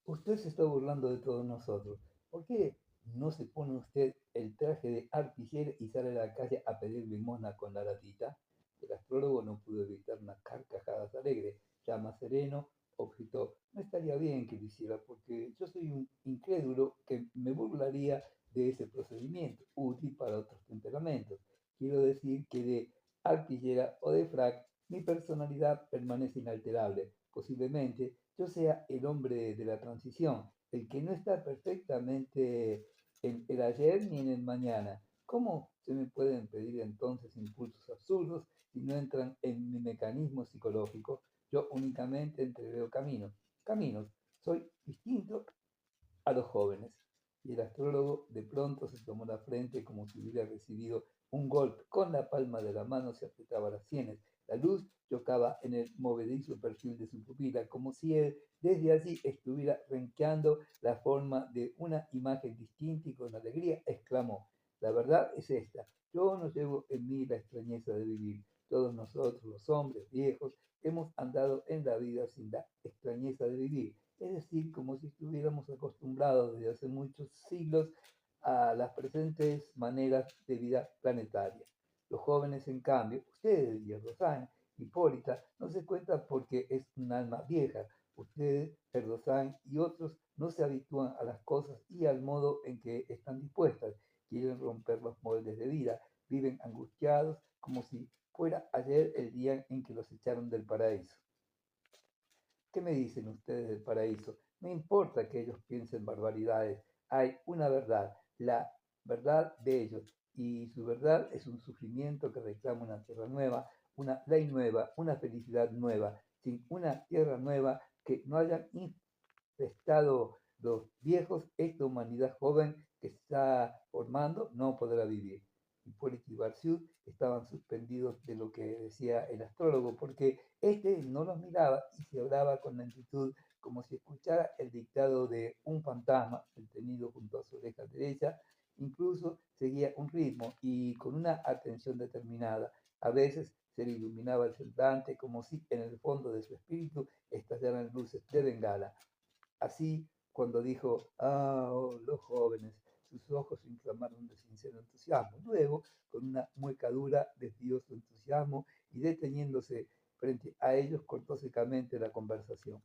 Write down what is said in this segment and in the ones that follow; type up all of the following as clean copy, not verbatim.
Usted se está burlando de todos nosotros. ¿Por qué no se pone usted el traje de arpillero y sale a la calle a pedir limosna con la latita? El astrólogo no pudo evitar unas carcajadas alegres. Ya más sereno, objetó, no estaría bien que lo hiciera porque yo soy un incrédulo que me burlaría de ese procedimiento, útil para otros temperamentos. Quiero decir que de arpillera o de frac, mi personalidad permanece inalterable. Posiblemente yo sea el hombre de la transición, el que no está perfectamente en el ayer ni en el mañana. ¿Cómo se me pueden pedir entonces impulsos absurdos si no entran en mi mecanismo psicológico? Yo únicamente entreveo caminos. Caminos. Soy distinto a los jóvenes. Y el astrólogo de pronto se tomó la frente como si hubiera recibido un golpe. Con la palma de la mano se apretaba las sienes. La luz chocaba en el movedizo perfil de su pupila, como si él desde allí estuviera renqueando la forma de una imagen distinta y con alegría exclamó, la verdad es esta, yo no llevo en mí la extrañeza de vivir. Todos nosotros, los hombres viejos, hemos andado en la vida sin la extrañeza de vivir, es decir, como si estuviéramos acostumbrados desde hace muchos siglos a las presentes maneras de vida planetaria. Los jóvenes, en cambio, ustedes y Erdogan, Hipólita, no se cuentan porque es un alma vieja. Ustedes, Erdogan y otros no se habitúan a las cosas y al modo en que están dispuestas. Quieren romper los moldes de vida, viven angustiados como si fuera ayer el día en que los echaron del paraíso. ¿Qué me dicen ustedes del paraíso? No importa que ellos piensen barbaridades, hay una verdad, la verdad de ellos, y su verdad es un sufrimiento que reclama una tierra nueva, una ley nueva, una felicidad nueva. Sin una tierra nueva que no hayan infestado los viejos, esta humanidad joven que se está formando no podrá vivir. Hipólito y Barciú estaban suspendidos de lo que decía el astrólogo, porque este no los miraba y se hablaba con lentitud, como si escuchara el dictado de un fantasma detenido junto a su oreja derecha. Incluso seguía un ritmo y con una atención determinada. A veces se le iluminaba el semblante como si en el fondo de su espíritu estallaran luces de bengala. Así, cuando dijo, ah, oh, los jóvenes, sus ojos se inflamaron de sincero entusiasmo. Luego, con una mueca dura, desvió su entusiasmo y deteniéndose frente a ellos, cortó secamente la conversación.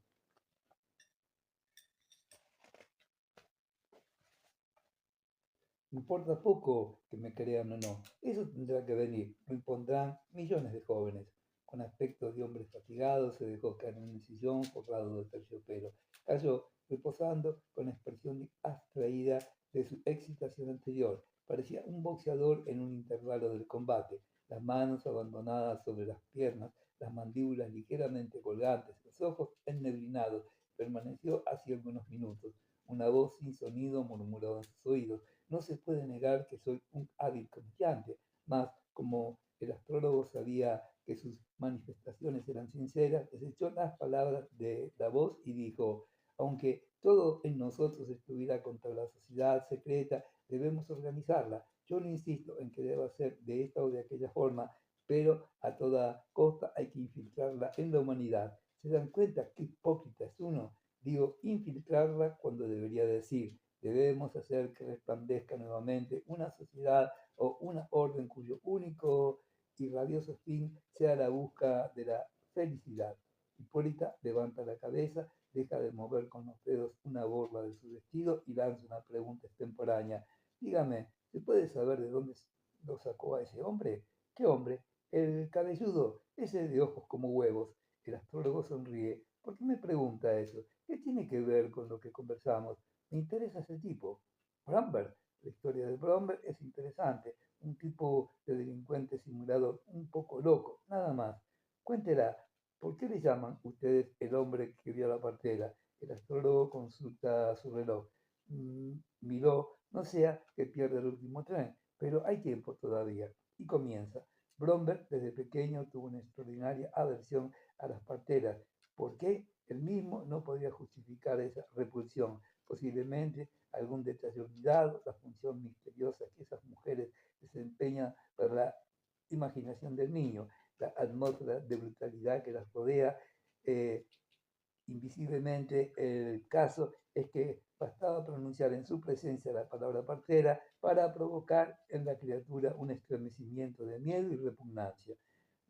Importa poco que me crean o no, eso tendrá que venir, lo impondrán millones de jóvenes. Con aspecto de hombre fatigado, se dejó caer en el sillón forrado de terciopelo. Cayó, reposando con expresión abstraída de su excitación anterior. Parecía un boxeador en un intervalo del combate, las manos abandonadas sobre las piernas, las mandíbulas ligeramente colgantes, los ojos enneblinados. Permaneció así algunos minutos. Una voz sin sonido murmuró en sus oídos, no se puede negar que soy un hábil comediante, mas como el astrólogo sabía que sus manifestaciones eran sinceras, desechó las palabras de la voz y dijo, aunque todo en nosotros estuviera contra la sociedad secreta, debemos organizarla. Yo no insisto en que deba ser de esta o de aquella forma, pero a toda costa hay que infiltrarla en la humanidad. ¿Se dan cuenta qué hipócrita es uno? Digo, infiltrarla cuando debería decir, debemos hacer que resplandezca nuevamente una sociedad o una orden cuyo único y rabioso fin sea la busca de la felicidad. Hipólita levanta la cabeza, deja de mover con los dedos una borla de su vestido y lanza una pregunta extemporánea. Dígame, ¿se puede saber de dónde lo sacó a ese hombre? ¿Qué hombre? El cabelludo, ese de ojos como huevos. El astrólogo sonríe. ¿Por qué me pregunta eso? ¿Qué tiene que ver con lo que conversamos? Me interesa ese tipo. Bromberg, la historia de Bromberg es interesante. Un tipo de delincuente simulador, un poco loco, nada más. Cuéntela, ¿por qué le llaman ustedes el hombre que vio la partera? El astrólogo consulta su reloj. Miró, no sea que pierda el último tren, pero hay tiempo todavía. Y comienza. Bromberg desde pequeño tuvo una extraordinaria aversión a las parteras. ¿Por qué? Él mismo no podía justificar esa repulsión. Posiblemente algún detalle olvidado, la función misteriosa que esas mujeres desempeñan para la imaginación del niño, la atmósfera de brutalidad que las rodea, eh, Invisiblemente, el caso es que bastaba pronunciar en su presencia la palabra partera para provocar en la criatura un estremecimiento de miedo y repugnancia.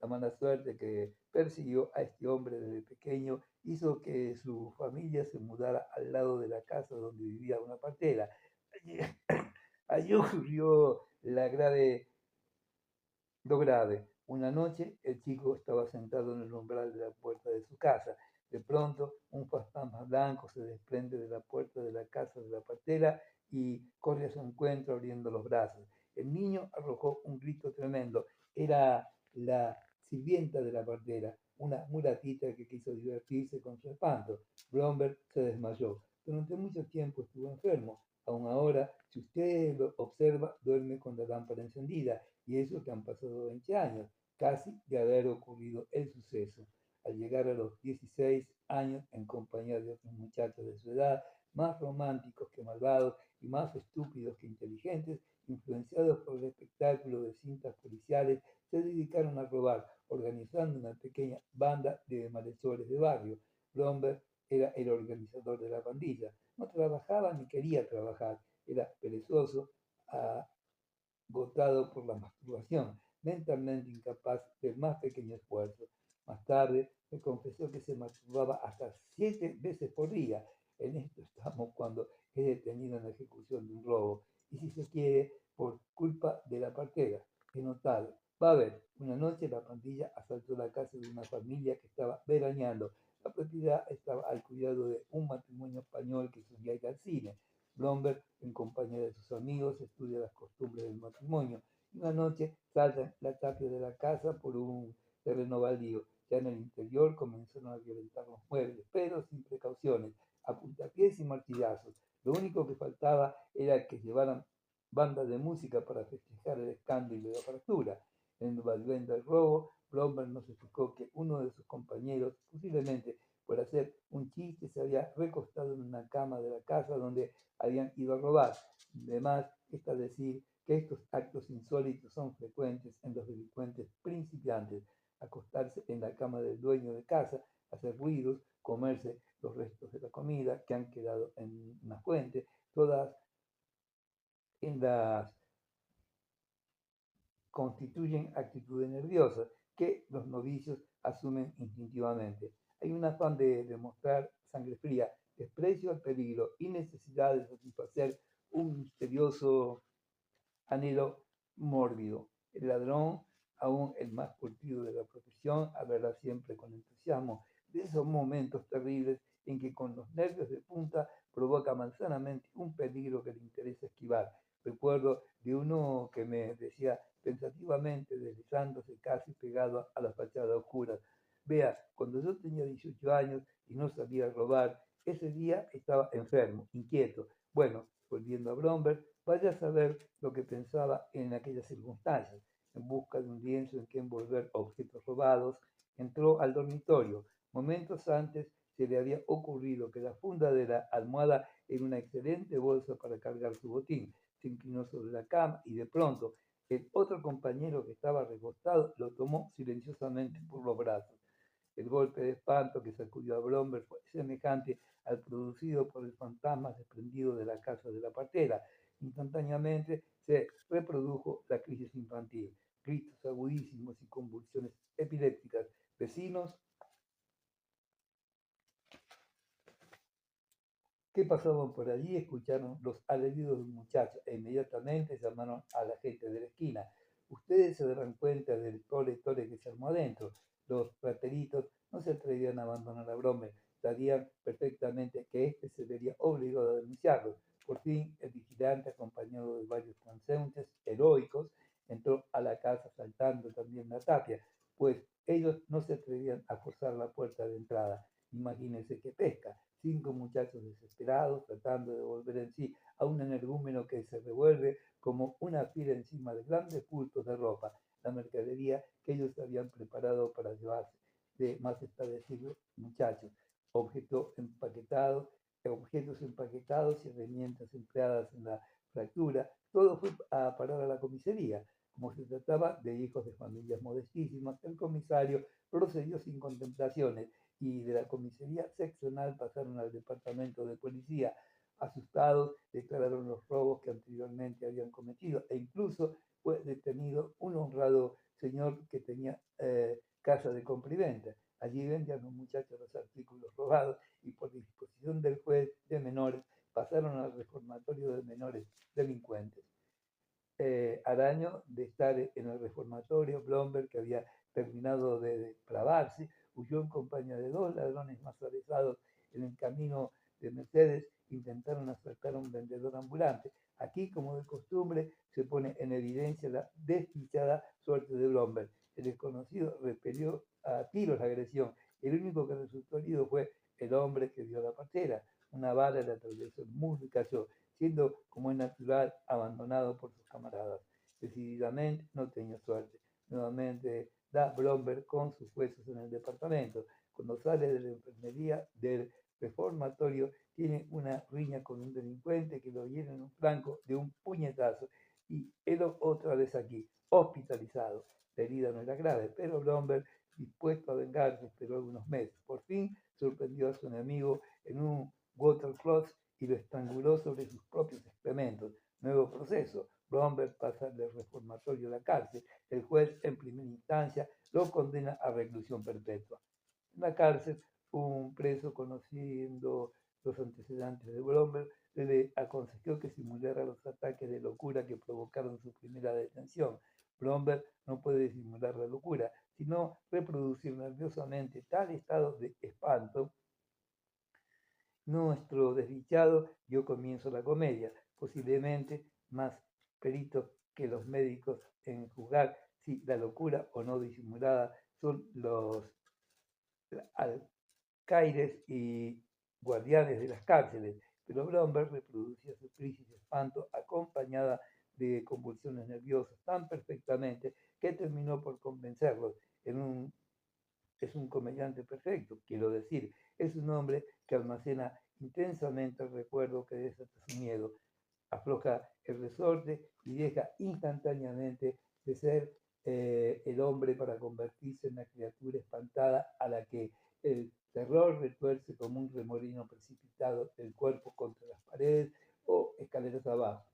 La mala suerte que persiguió a este hombre desde pequeño hizo que su familia se mudara al lado de la casa donde vivía una partera. Allí, allí ocurrió lo grave. Una noche el chico estaba sentado en el umbral de la puerta de su casa. De pronto, un fantasma blanco se desprende de la puerta de la casa de la partera y corre a su encuentro abriendo los brazos. El niño arrojó un grito tremendo. Era la sirvienta de la partera, una mulatita que quiso divertirse con su espanto. Bromberg se desmayó. Durante mucho tiempo estuvo enfermo. Aún ahora, si usted lo observa, duerme con la lámpara encendida, y eso que han pasado 20 años, casi de haber ocurrido el suceso. Al llegar a los 16 años, en compañía de otros muchachos de su edad, más románticos que malvados y más estúpidos que inteligentes, influenciados por el espectáculo de cintas policiales, se dedicaron a robar, organizando una pequeña banda de malhechores de barrio. Blomberg era el organizador de la pandilla. No trabajaba ni quería trabajar, era perezoso, agotado por la masturbación, mentalmente incapaz del más pequeño esfuerzo. Más tarde me confesó que se masturbaba hasta 7 veces por día. En esto estamos cuando es detenido en la ejecución de un robo. Y si se quiere, por culpa de la partera. He notado. Va a ver, una noche la pandilla asaltó la casa de una familia que estaba veraneando. La propiedad estaba al cuidado de un matrimonio español que solía ir al cine. Blomberg, en compañía de sus amigos, estudia las costumbres del matrimonio. Y una noche saltan la tapia de la casa por un terreno baldío. Ya en el interior comenzaron a violentar los muebles, pero sin precauciones, a puntapiés y martillazos. Lo único que faltaba era que llevaran bandas de música para festejar el escándalo y la fractura. En el vaivén del robo, Blomberg nos explicó que uno de sus compañeros, posiblemente por hacer un chiste, se había recostado en una cama de la casa donde habían ido a robar. Además, está decir que estos actos insólitos son frecuentes en los delincuentes principiantes. Acostarse en la cama del dueño de casa, hacer ruidos, comerse los restos de la comida que han quedado en una fuente, todas en las constituyen actitudes nerviosas que los novicios asumen instintivamente. Hay un afán de demostrar sangre fría, desprecio al peligro y necesidad de satisfacer un misterioso anhelo mórbido. El ladrón, aún el más curtido de la profesión, hablará siempre con entusiasmo de esos momentos terribles en que con los nervios de punta provoca manzanamente un peligro que le interesa esquivar. Recuerdo de uno que me decía pensativamente, deslizándose casi pegado a la fachada oscura: vea, cuando yo tenía 18 años y no sabía robar, ese día estaba enfermo, inquieto. Bueno, volviendo a Bromberg, vaya a saber lo que pensaba en aquellas circunstancias. En busca de un lienzo en que envolver objetos robados, entró al dormitorio. Momentos antes se le había ocurrido que la funda de la almohada era una excelente bolsa para cargar su botín. Se inclinó sobre la cama y de pronto el otro compañero que estaba recostado lo tomó silenciosamente por los brazos. El golpe de espanto que sacudió a Bromberg fue semejante al producido por el fantasma desprendido de la casa de la partera. Instantáneamente se reprodujo la crisis infantil, gritos agudísimos y convulsiones epilépticas. Vecinos que pasaban por allí escucharon los alaridos de un muchacho e inmediatamente llamaron a la gente de la esquina. Ustedes se darán cuenta del tole que se armó adentro. Los rateritos no se atrevían a abandonar a Bromberg, sabían perfectamente que éste se vería obligado a denunciarlos. Por fin, el vigilante, acompañado de varios transeúntes heroicos, entró a la casa saltando también la tapia, pues ellos no se atrevían a forzar la puerta de entrada. Imagínense qué pesca: 5 muchachos desesperados tratando de volver en sí a un energúmeno que se revuelve como una fiera encima de grandes bultos de ropa, la mercadería que ellos habían preparado para llevarse. De más está decirlo, muchachos, objetos empaquetados, objetos empaquetados y herramientas empleadas en la fractura, todo fue a parar a la comisaría. Como se trataba de hijos de familias modestísimas, el comisario procedió sin contemplaciones y de la comisaría seccional pasaron al departamento de policía. Asustados, declararon los robos que anteriormente habían cometido e incluso fue detenido un honrado señor que tenía casa de compra y venta. Allí vendían los muchachos los artículos robados y por disposición del juez de menores pasaron al reformatorio de menores delincuentes. Al año de estar en el reformatorio, Blomberg, que había terminado de depravarse, huyó en compañía de dos ladrones más avesados en el camino de Mercedes, intentaron asaltar a un vendedor ambulante. Aquí, como de costumbre, se pone en evidencia la desdichada suerte de Blomberg. El desconocido repelió a tiros la agresión. El único que resultó herido fue el hombre que dio la partera. Una bala le atravesó el muslo y cayó, siendo, como es natural, abandonado por sus camaradas. Decididamente no tenía suerte. Nuevamente da Blomberg con sus huesos en el departamento. Cuando sale de la enfermería del reformatorio, tiene una riña con un delincuente que lo hiere en un flanco de un puñetazo. Y él otra vez aquí, hospitalizado. La herida no era grave, pero Blomberg, dispuesto a vengarse, esperó algunos meses. Por fin sorprendió a su enemigo en un watercloset y lo estranguló sobre sus propios excrementos. Nuevo proceso. Blomberg pasa del reformatorio a la cárcel. El juez, en primera instancia, lo condena a reclusión perpetua. En la cárcel, un preso, conociendo los antecedentes de Blomberg, le aconsejó que simulara los ataques de locura que provocaron su primera detención. Blomberg no puede simular la locura, sino reproducir nerviosamente tal estado de espanto. Nuestro desdichado dio comienzo a la comedia, posiblemente más perito que los médicos en juzgar si la locura o no disimulada son los alcaires y guardianes de las cárceles, pero Blomberg reproducía su crisis de espanto acompañada de convulsiones nerviosas tan perfectamente que terminó por convencerlos. Es un comediante perfecto, quiero decir, es un hombre que almacena intensamente el recuerdo que desata su miedo, afloja el resorte y deja instantáneamente de ser el hombre para convertirse en la criatura espantada a la que el terror retuerce como un remolino precipitado el cuerpo contra las paredes o escaleras abajo.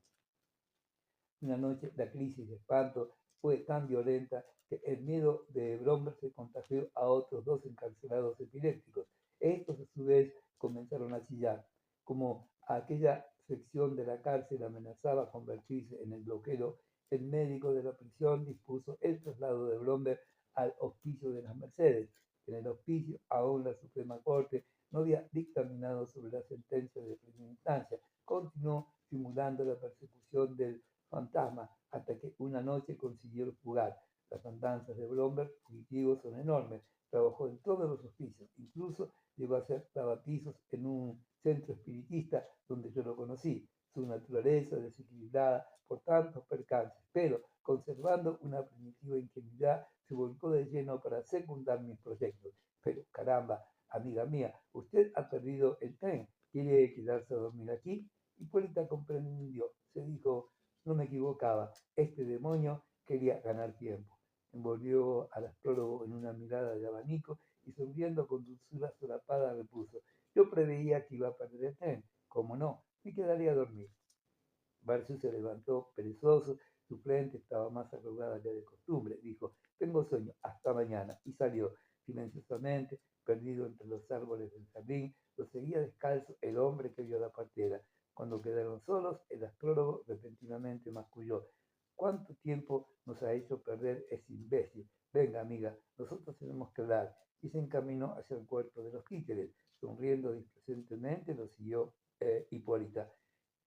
Una noche la crisis de espanto fue tan violenta que el miedo de Blomberg se contagió a otros dos encarcelados epilépticos. Estos a su vez comenzaron a chillar. Como aquella sección de la cárcel amenazaba convertirse en el bloqueo, el médico de la prisión dispuso el traslado de Blomberg al hospicio de las Mercedes. En el hospicio, aún la Suprema Corte no había dictaminado sobre la sentencia de primera instancia. Continuó simulando la persecución del fantasma hasta que una noche consiguieron fugar. Las andanzas de Blomberg fugitivos son enormes. Trabajó en todos los oficios, incluso llegó a ser lavapisos en un centro espiritista donde yo lo conocí. Su naturaleza desequilibrada por tantos percances, pero conservando una primitiva ingenuidad, se volcó de lleno para secundar mis proyectos. Pero caramba, amiga mía, usted ha perdido el tren. ¿Quiere quedarse a dormir aquí? Hipólita comprendió. Se dijo, no me equivocaba, este demonio quería ganar tiempo. Envolvió al astrólogo en una mirada de abanico y sonriendo con dulzura solapada repuso, yo preveía que iba a perder el tren, como no, me quedaría a dormir. Barcio se levantó perezoso, su frente estaba más arrugada que de costumbre. Dijo, tengo sueño, hasta mañana. Y salió silenciosamente, perdido entre los árboles del jardín. Lo seguía descalzo el hombre que vio la partera. Cuando quedaron solos, el astrólogo repentinamente masculló. ¿Cuánto tiempo nos ha hecho perder ese imbécil? Venga, amiga, nosotros tenemos que hablar. Y se encaminó hacia el cuerpo de los títeres. Sonriendo displicentemente lo siguió Hipólita.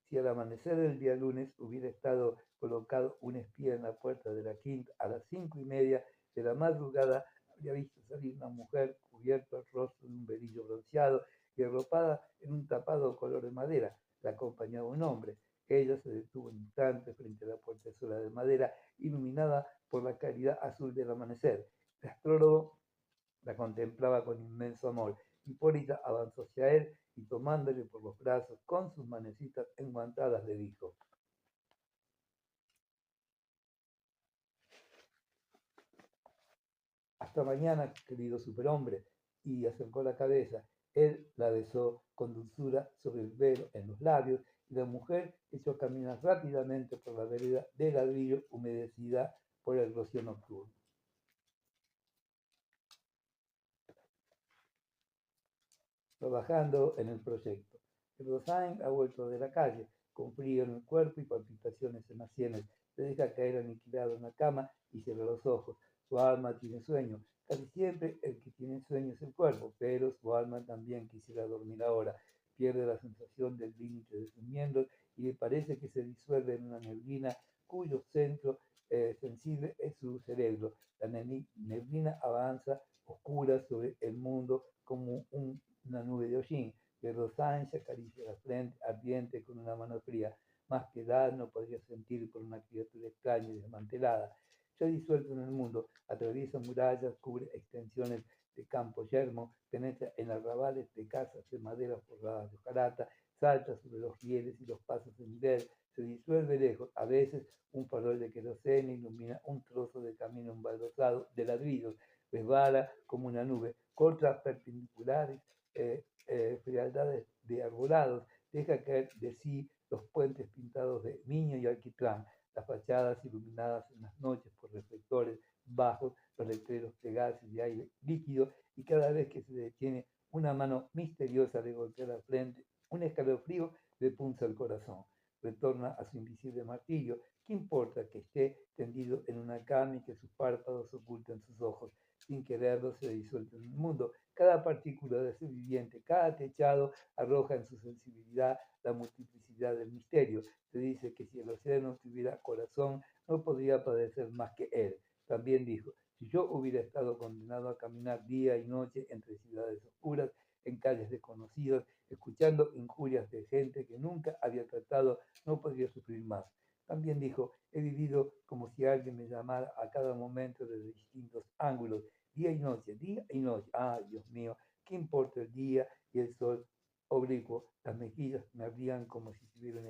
Si al amanecer del día lunes hubiera estado colocado un espía en la puerta de la quinta a las 5:30 de la madrugada, habría visto salir una mujer cubierta el rostro de un velillo bronceado y arropada en un tapado color de madera. La acompañaba un hombre. Ella se detuvo un instante frente a la puerta sola de madera, iluminada por la claridad azul del amanecer. El astrólogo la contemplaba con inmenso amor. Hipólita avanzó hacia él y tomándole por los brazos con sus manecitas enguantadas le dijo, hasta mañana, querido superhombre. y acercó la cabeza. Él la besó con dulzura sobre el velo en los labios y la mujer echó a caminar rápidamente por la vereda de ladrillo humedecida por el rocío nocturno. Trabajando en el proyecto. Rosain ha vuelto de la calle, con frío en el cuerpo y palpitaciones en las sienes. Se deja caer aniquilado en la cama y cierra los ojos. Su alma tiene sueño. Casi siempre el que tiene sueño es el cuerpo, pero su alma también quisiera dormir ahora. Pierde la sensación del límite de sus miembros y le parece que se disuelve en una neblina cuyo centro sensible es su cerebro. La neblina avanza oscura sobre el mundo como una nube de hollín. Pedro Sánchez acaricia la frente ardiente con una mano fría. Más piedad no podría sentir por una criatura extraña y desmantelada. Ya disuelto en el mundo, atraviesa murallas, cubre extensiones de campo yermo, penetra en arrabales de casas de madera forradas de hojarata, salta sobre los rieles y los pasos de nivel, se disuelve lejos. A veces un farol de queroseno ilumina un trozo de camino embaldosado de ladrillos, resbala como una nube, corta perpendiculares frialdades de arbolados, deja caer de sí los puentes pintados de miño y alquitrán, las fachadas iluminadas en las noches por reflectores bajos, los letreros de gases y aire líquido, y cada vez que se detiene una mano misteriosa le golpea la frente, un escalofrío le punza el corazón. Retorna a su invisible martillo. ¿Qué importa que esté tendido en una cama y que sus párpados oculten sus ojos? Sin quererlo se disuelve en el mundo. Cada partícula de ser viviente, cada techado arroja en su sensibilidad la multiplicidad del misterio. Se dice que si el océano tuviera corazón, no podría padecer más que él. También dijo, si yo hubiera estado condenado a caminar día y noche entre ciudades oscuras, en calles desconocidas, escuchando injurias de gente que nunca había tratado, no podría sufrir más. También dijo, he vivido como si alguien me llamara a cada momento desde distintos ángulos, día y noche, día y noche. Ay, Dios mío, ¿qué importa el día y el sol oblicuo? Las mejillas me abrían como si tuviera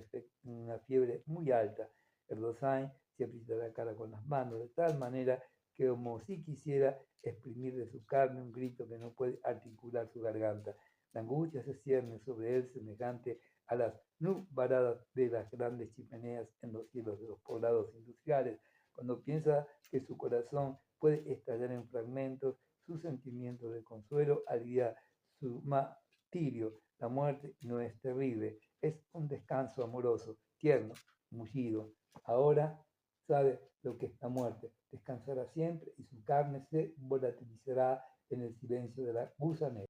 una fiebre muy alta. El Rosain se aprieta la cara con las manos, de tal manera que como si quisiera exprimir de su carne un grito que no puede articular su garganta. La angustia se cierne sobre él semejante a las nubaradas de las grandes chimeneas en los cielos de los poblados industriales. Cuando piensa que su corazón puede estallar en fragmentos, su sentimiento de consuelo alivia su martirio. La muerte no es terrible, es un descanso amoroso, tierno, mullido. Ahora sabe lo que es la muerte, descansará siempre y su carne se volatilizará en el silencio de la gusanera.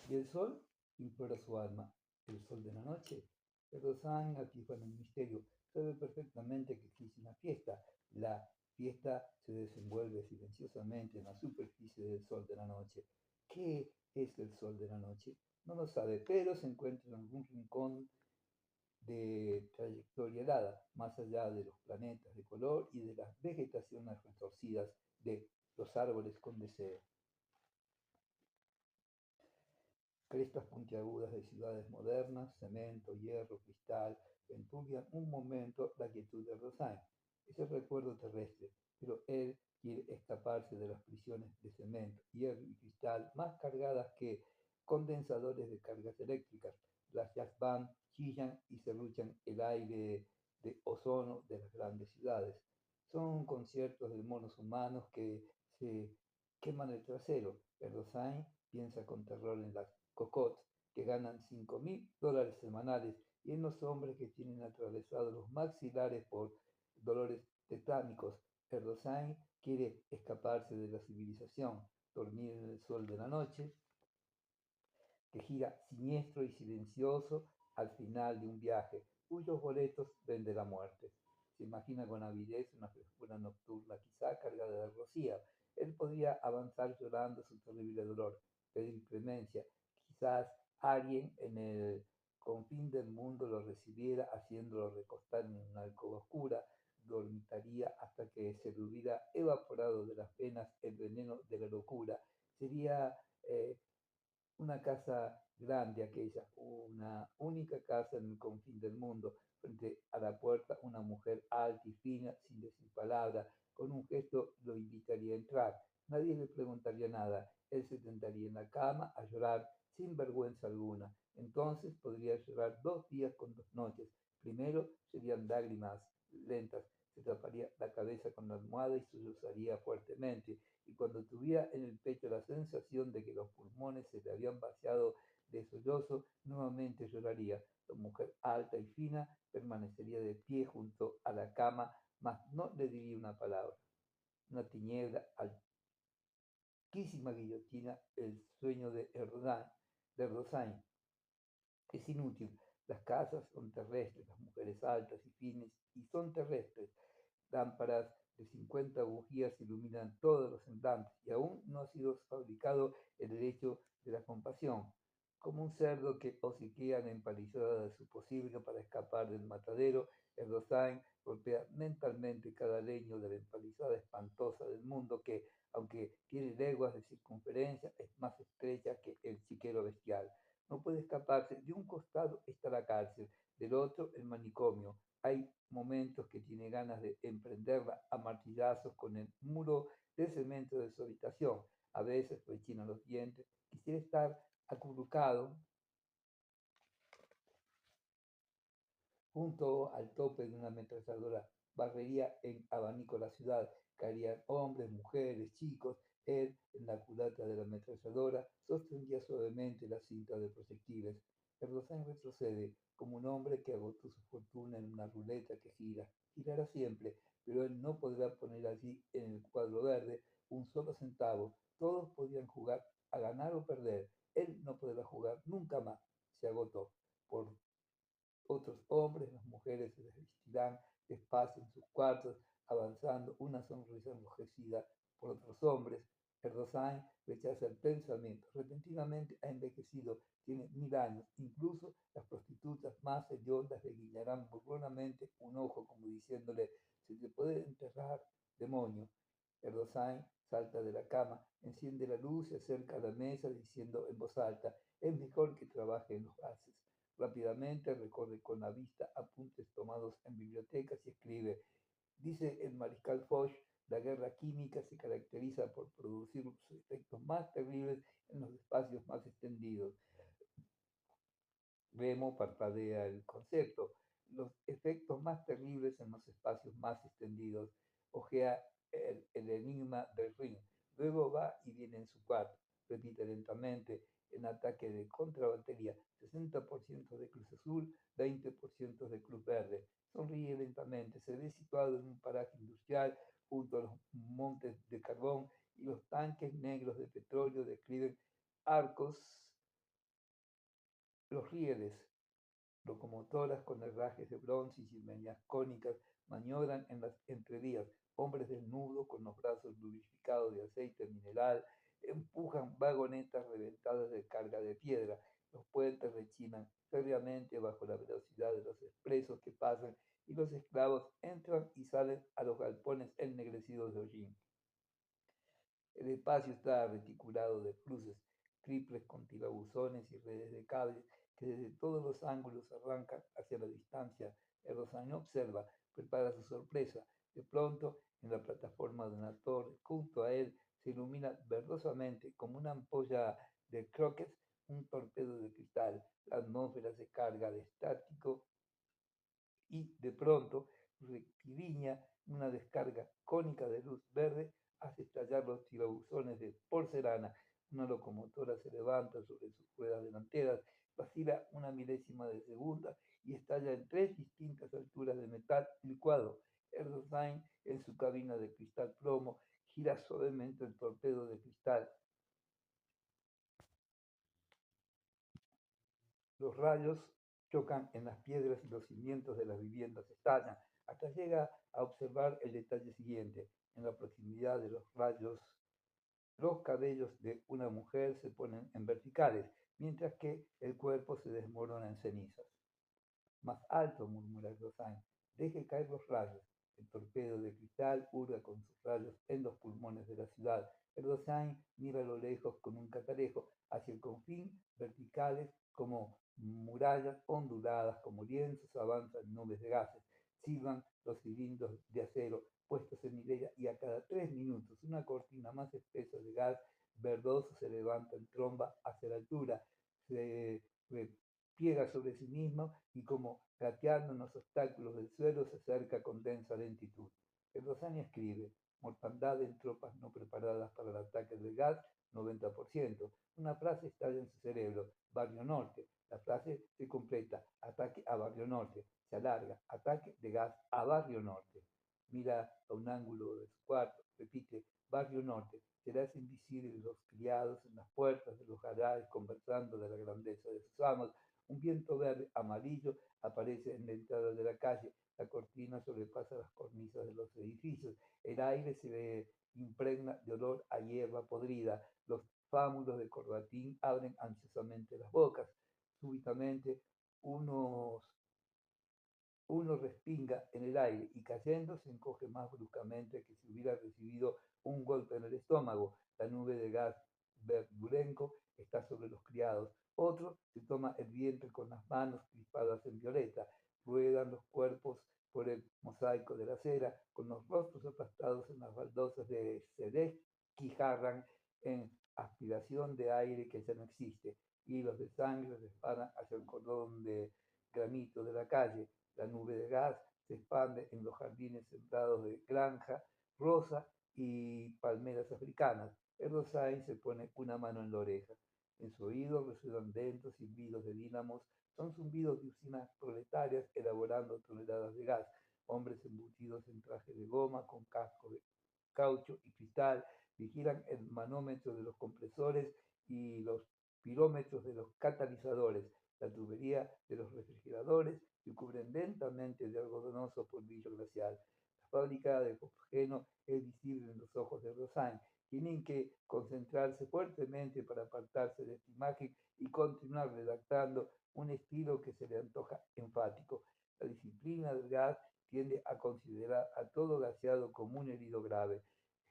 Y el sol implora su alma, el sol de la noche. Pero San, aquí con el misterio, sabe perfectamente que existe una fiesta. La fiesta se desenvuelve silenciosamente en la superficie del sol de la noche. ¿Qué es el sol de la noche? No lo sabe, pero se encuentra en algún rincón de trayectoria helada, más allá de los planetas de color y de las vegetaciones retorcidas de los árboles con deseo. Crestas puntiagudas de ciudades modernas, cemento, hierro, cristal, entublan un momento la quietud de Rosain. Es el recuerdo terrestre, pero él quiere escaparse de las prisiones de cemento, hierro y cristal más cargadas que condensadores de cargas eléctricas. Las jazz band chillan y serruchan el aire de ozono de las grandes ciudades. Son conciertos de monos humanos que se queman el trasero. El Rosain piensa con terror en las cocottes que ganan $5.000 semanales y en los hombres que tienen atravesados los maxilares por dolores tetánicos. El Rosain quiere escaparse de la civilización, dormir en el sol de la noche, que gira siniestro y silencioso al final de un viaje, cuyos boletos vende la muerte. Se imagina con avidez una frescura nocturna, quizá cargada de rocío. Él podría avanzar llorando su terrible dolor, pedir clemencia. Quizás alguien en el confín del mundo lo recibiera haciéndolo recostar en una alcoba oscura, dormitaría hasta que se le hubiera evaporado de las penas el veneno de la locura. Sería una casa grande aquella, una única casa en el confín del mundo. Frente a la puerta una mujer alta y fina, sin decir palabra, con un gesto lo invitaría a entrar. Nadie le preguntaría nada. Él se tentaría en la cama a llorar sin vergüenza alguna. Entonces podría llorar 2 días con 2 noches. Primero serían lágrimas lentas. Se taparía la cabeza con la almohada y sollozaría fuertemente. Y cuando tuviera en el pecho la sensación de que los pulmones se le habían vaciado de sollozo, nuevamente lloraría. La mujer alta y fina permanecería de pie junto a la cama, mas no le diría una palabra. Una tiniebla altísima guillotina, el sueño de Rosain. Es inútil. Las casas son terrestres, las mujeres altas y finas y son terrestres. Lámparas de 50 bujías iluminan todos los semblantes y aún no ha sido fabricado el derecho de la compasión. Como un cerdo que hociquea la empalizada de su posible para escapar del matadero, el Rosain golpea mentalmente cada leño de la empalizada espantosa del mundo que, aunque tiene leguas de circunferencia, es más estrecha que el chiquero bestial. No puede escaparse. De un costado está la cárcel, del otro el manicomio. Hay momentos que tiene ganas de emprenderla a martillazos con el muro de cemento de su habitación. A veces rechina los dientes. Quisiera estar acurrucado junto al tope de una ametralladora. Barrería en abanico la ciudad. Caerían hombres, mujeres, chicos. Él, en la culata de la ametralladora, sostendría suavemente la cinta de proyectiles. Erdogan retrocede, como un hombre que agotó su fortuna en una ruleta que gira. Girará siempre, pero él no podrá poner allí, en el cuadro verde, un solo centavo. Todos podrían jugar a ganar o perder. Él no podrá jugar nunca más. Se agotó. Por otros hombres, las mujeres se desvestirán despacio en sus cuartos, avanzando una sonrisa enrojecida por otros hombres. Erdogan rechaza el pensamiento. Repentinamente ha envejecido, tiene 1000 años. Incluso las prostitutas más hediondas le guiñarán burlonamente un ojo, como diciéndole: se te puede enterrar, demonio. Erdogan salta de la cama, enciende la luz, se acerca a la mesa diciendo en voz alta: es mejor que trabaje en los gases. Rápidamente recorre con la vista apuntes tomados en bibliotecas y escribe: dice el mariscal Foch, la guerra química se caracteriza por producir los efectos más terribles en los espacios más extendidos. Remo parpadea el concepto. Los efectos más terribles en los espacios más extendidos. Ojea el enigma del ring. Luego va y viene en su cuarto. Repite lentamente en ataque de contrabatería. 60% de cruz azul, 20% de cruz verde. Sonríe lentamente. Se ve situado en un paraje industrial junto a los montes de carbón y los tanques negros de petróleo describen arcos. Los rieles, locomotoras con herrajes de bronce y chimeneas cónicas maniobran en las entrevías. Hombres desnudos con los brazos lubrificados de aceite mineral empujan vagonetas reventadas de carga de piedra. Los puentes rechinan férreamente bajo la velocidad de los expresos que pasan y los esclavos entran y salen a los galpones ennegrecidos de hollín. El espacio está reticulado de cruces triples con tirabuzones y redes de cables que desde todos los ángulos arrancan hacia la distancia. Erdogan observa, prepara su sorpresa. De pronto, en la plataforma de una torre, junto a él, se ilumina verdosamente como una ampolla de croquets un torpedo de cristal. La atmósfera se carga de estático y de pronto rectiliña una descarga cónica de luz verde hace estallar los tirabuzones de porcelana. Una locomotora se levanta sobre sus ruedas delanteras, vacila una milésima de segunda y estalla en 3 distintas alturas de metal licuado. Erdogan, en su cabina de cristal plomo, gira suavemente el torpedo de cristal. Los rayos chocan en las piedras y los cimientos de las viviendas estallan, hasta llega a observar el detalle siguiente. En la proximidad de los rayos, los cabellos de una mujer se ponen en verticales, mientras que el cuerpo se desmorona en cenizas. Más alto, murmura Rosanne, deje caer los rayos. El torpedo de cristal hurga con sus rayos en los pulmones de la ciudad. El Rosanne mira a lo lejos con un catarejo hacia el confín, verticales como murallas onduladas, como lienzos avanzan nubes de gases. silban los cilindros de acero puestos en hilera y a cada 3 minutos una cortina más espesa de gas verdoso se levanta en tromba hacia la altura, se repliega sobre sí mismo y como gateando en los obstáculos del suelo se acerca con densa lentitud. Erdosani escribe, mortandad en tropas no preparadas para el ataque del gas, 90%. Una frase estalla en su cerebro, Barrio Norte. La frase se completa, ataque a Barrio Norte. Se alarga, ataque de gas a Barrio Norte. Mira a un ángulo de su cuarto, repite, Barrio Norte. Serás invisible los criados en las puertas de los garajes conversando de la grandeza de sus amos. Un viento verde amarillo aparece en la entrada de la calle. La cortina sobrepasa las cornisas de los edificios. El aire se impregna de olor a hierba podrida. Los fámulos de corbatín abren ansiosamente las bocas. Súbitamente, unos uno respinga en el aire y cayendo se encoge más bruscamente que si hubiera recibido un golpe en el estómago. La nube de gas verdurenco está sobre los criados. Otro se toma el vientre con las manos crispadas en violeta. Ruedan los cuerpos por el mosaico de la acera, con los rostros aplastados en las baldosas de sedez, quijarran en aspiración de aire que ya no existe. Hilos de sangre resparan hacia el cordón de granito de la calle. La nube de gas se expande en los jardines sembrados de granja, rosa y palmeras africanas. Erdosain se pone una mano en la oreja. En su oído resuenan lentos silbidos de dínamos. Son zumbidos de usinas proletarias elaborando toneladas de gas. Hombres embutidos en traje de goma, con casco de caucho y cristal, vigilan el manómetro de los compresores y los pirómetros de los catalizadores, la tubería de los refrigeradores que cubren lentamente de algodonoso polvillo glacial. La fábrica de fosfogeno es visible en los ojos de Rosain. Tienen que concentrarse fuertemente para apartarse de esta imagen y continuar redactando un estilo que se le antoja enfático. La disciplina del gas tiende a considerar a todo gaseado como un herido grave.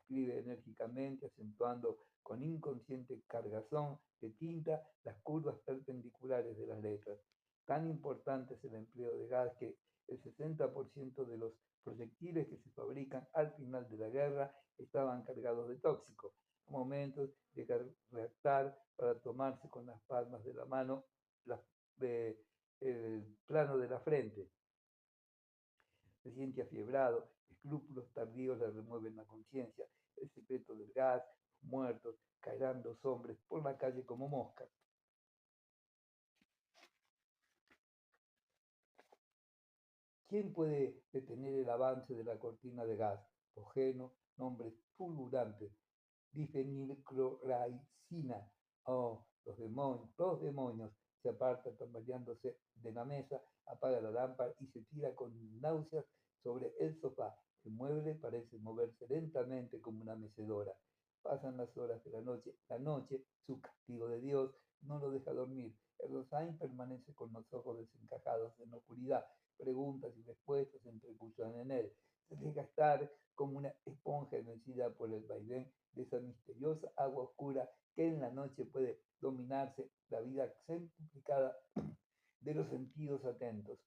Escribe enérgicamente, acentuando con inconsciente cargazón de tinta las curvas perpendiculares de las letras. Tan importante es el empleo de gas que el 60% de los proyectiles que se fabrican al final de la guerra estaban cargados de tóxicos. A momentos de reactar para tomarse con las palmas de la mano la, el plano de la frente. Se siente afiebrado, escrúpulos tardíos le remueven la conciencia, el secreto del gas, los muertos, caerán los hombres por la calle como moscas. ¿Quién puede detener el avance de la cortina de gas? Fosgeno, nombres fulgurantes, difenilcloracina. Oh, los demonios. Se aparta tambaleándose de la mesa, apaga la lámpara y se tira con náuseas sobre el sofá. El mueble parece moverse lentamente como una mecedora. Pasan las horas de la noche. La noche, su castigo de Dios, no lo deja dormir. El Rosain permanece con los ojos desencajados en la oscuridad. Preguntas y respuestas se entrecruzan en él. Se deja estar como una esponja envejecida por el vaivén de esa misteriosa agua oscura que en la noche puede dominarse la vida centuplicada de los sentidos atentos.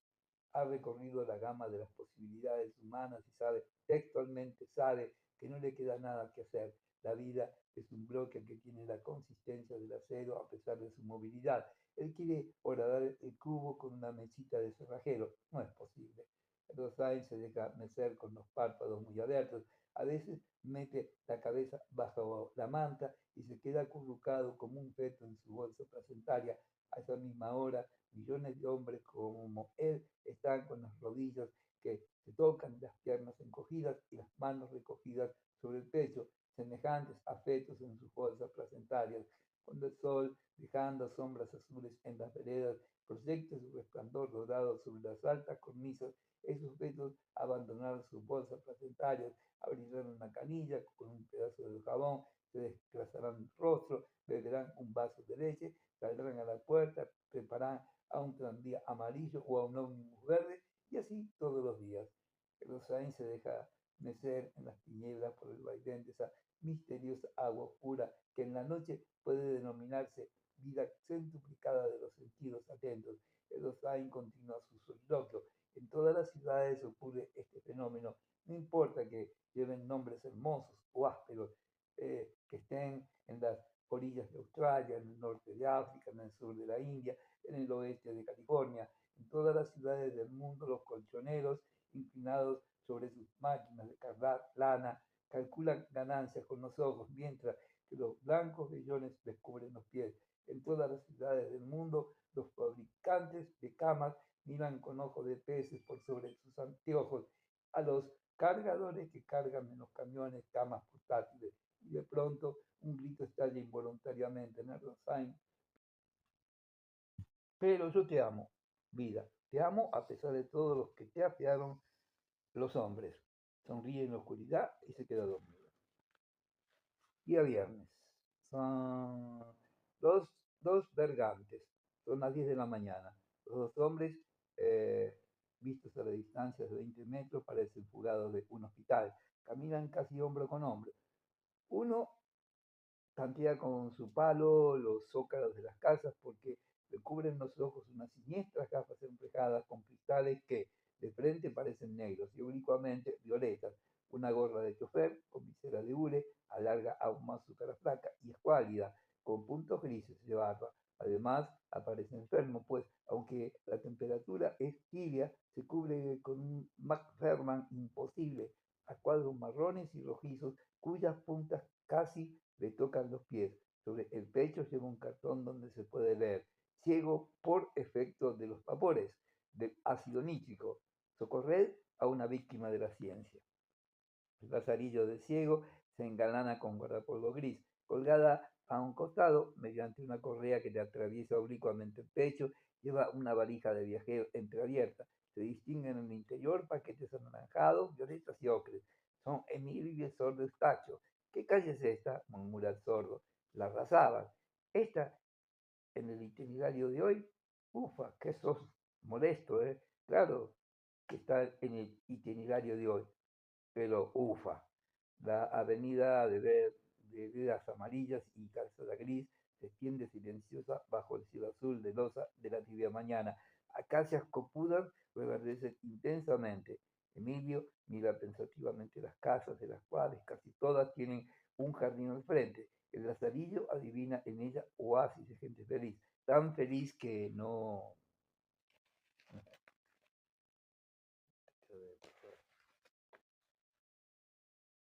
Ha recorrido la gama de las posibilidades humanas y sabe, textualmente sabe, que no le queda nada que hacer. La vida es un bloque que tiene la consistencia del acero a pesar de su movilidad. Él quiere horadar el cubo con una mesita de cerrajero. No es posible. Rosain se deja mecer con los párpados muy abiertos. A veces mete la cabeza bajo la manta y se queda acurrucado como un feto en su bolsa placentaria. A esa misma hora, millones de hombres como él están con las rodillas que se tocan, las piernas encogidas y las manos recogidas sobre el pecho, semejantes a fetos en sus bolsas placentarias. Cuando el sol, dejando sombras azules en las veredas, proyecta su resplandor dorado sobre las altas cornisas, esos fetos abandonarán sus bolsas placentarias, abrirán una canilla con un pedazo de jabón, se desclasarán el rostro, beberán un vaso de leche, saldrán a la puerta, prepararán a un tranvía amarillo o a un ómnibus verde, y así todos los días. Rosain se deja mecer en las tinieblas por el vaivén de esa misteriosa agua oscura que en la noche puede denominarse vida centuplicada de los sentidos atentos. Rosain continúa su soliloquio. En todas las ciudades ocurre este fenómeno. No importa que lleven nombres hermosos o ásperos, que estén en las orillas de Australia, en el norte de África, en el sur de la India, en el oeste de California. En todas las ciudades del mundo, los colchoneros, inclinados sobre sus máquinas de cargar lana, calculan ganancias con los ojos, mientras que los blancos vellones les cubren los pies. En todas las ciudades del mundo, los fabricantes de camas miran con ojos de peces por sobre sus anteojos a los cargadores que cargan en los camiones camas portátiles. Y de pronto un grito estalla involuntariamente en el Rosain. Pero yo te amo, vida. Te amo a pesar de todos los que te afiaron los hombres. Sonríe en la oscuridad y se queda dormido. Día viernes. Son dos, dos bergantes. Son las 10 de la mañana. Los dos hombres, eh, vistos a la distancia de 20 metros, parecen fugados de un hospital. Caminan casi hombro con hombro. Uno tantea con su palo los zócalos de las casas porque le cubren los ojos unas siniestras gafas enfrejadas con cristales que de frente parecen negros y oblicuamente violetas, una gorra de chofer con visera de hule, alarga aún más su cara flaca y escuálida, con puntos grises de barba. Además, aparece enfermo, pues, aunque la temperatura es tibia, se cubre con un McFerman imposible, a cuadros marrones y rojizos, cuyas puntas casi le tocan los pies. Sobre el pecho lleva un cartón donde se puede leer: ciego por efecto de los vapores del ácido nítrico. Socorred a una víctima de la ciencia. El lazarillo del ciego se engalana con guardapolvo gris, colgada a un costado mediante una correa que le atraviesa oblicuamente el pecho, lleva una valija de viajero entreabierta. Se distinguen en el interior paquetes anaranjados, violetas y ocres. Son Emilio y el sordo Estacho. ¿Qué calle es esta?, murmura el sordo. La arrasaban. Esta, en el itinerario de hoy, ufa, que sos molesto, ¿eh? Claro que está en el itinerario de hoy, pero ufa. La avenida de veredas amarillas y calzada gris se extiende silenciosa bajo el cielo azul de losa de la tibia mañana. Acacias copudas reverdecen intensamente. Emilio mira pensativamente las casas, de las cuales casi todas tienen un jardín al frente. El lazarillo adivina en ella oasis de gente feliz, tan feliz que no...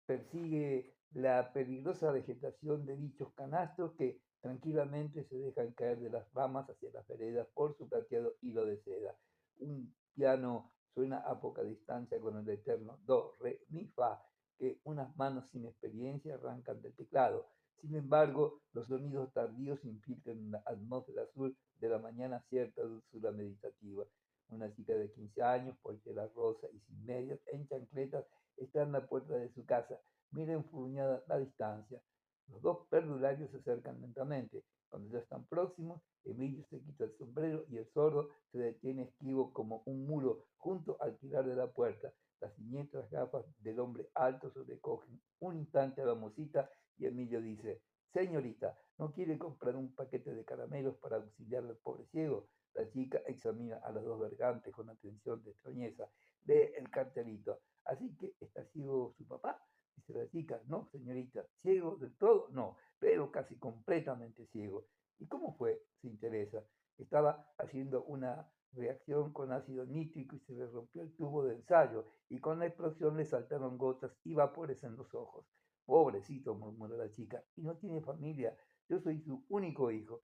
Persigue la peligrosa vegetación de dichos canastos que tranquilamente se dejan caer de las ramas hacia las veredas por su plateado hilo de seda. Un piano suena a poca distancia con el eterno do, re, mi, fa, que unas manos sin experiencia arrancan del teclado. Sin embargo, los sonidos tardíos infiltran en la atmósfera azul de la mañana cierta dulzura meditativa. Una chica de 15 años, poltera rosa y sin medias, en chancletas, está en la puerta de su casa. Mira enfurruñada la distancia. Los dos perdularios se acercan lentamente. Cuando ya están próximos, Emilio se quita el sombrero y el sordo se detiene esquivo como un muro junto al pilar de la puerta. Las siniestras gafas del hombre alto sobrecogen un instante a la mocita y Emilio dice: señorita, ¿no quiere comprar un paquete de caramelos para auxiliar al pobre ciego? La chica examina a los dos bergantes con atención de extrañeza. Lee el cartelito. Así que está ciego su papá. Dice la chica: no, señorita, ciego del todo, no, pero casi completamente ciego. ¿Y cómo fue? Se interesa. Estaba haciendo una reacción con ácido nítrico y se le rompió el tubo de ensayo y con la explosión le saltaron gotas y vapores en los ojos. Pobrecito, murmuró la chica, y no tiene familia. Yo soy su único hijo.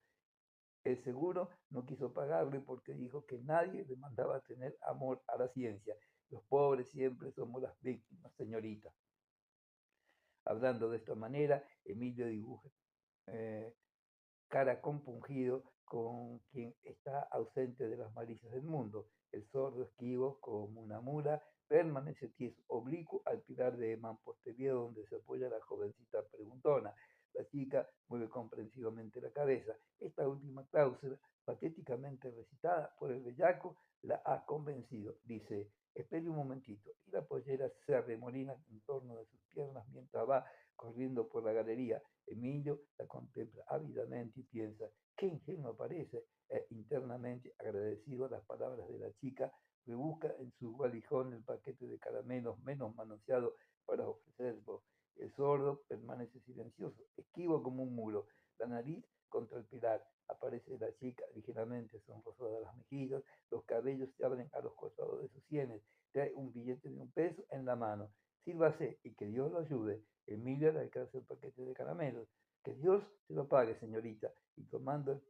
El seguro no quiso pagarle porque dijo que nadie le mandaba tener amor a la ciencia. Los pobres siempre somos las víctimas, señorita. Hablando de esta manera, Emilio dibuja eh, cara compungido con quien está ausente de las malicias del mundo. El sordo esquivo como una mula permanece tieso, oblicuo al pilar de mampostería donde se apoya la jovencita preguntona. La chica mueve comprensivamente la cabeza. Esta última cláusula, patéticamente recitada por el bellaco, la ha convencido. Dice: espere un momentito. Y la pollera se arremolina en torno de sus piernas mientras va corriendo por la galería. Emilio la contempla ávidamente y piensa, qué ingenuo parece, e internamente agradecido a las palabras de la chica, rebusca en su valijón el paquete de caramelos menos manoseado para ofrecerlo. El sordo permanece silencioso, esquivo como un mulo, la nariz contra el pilar. Aparece la chica ligeramente sonrosada las mejillas, los cabellos se abren a los costados de sus sienes, trae un billete de $1 en la mano. Sírvase y que Dios lo ayude. Emilia le alcanza el paquete de caramelos. Que Dios se lo pague, señorita. Y tomando el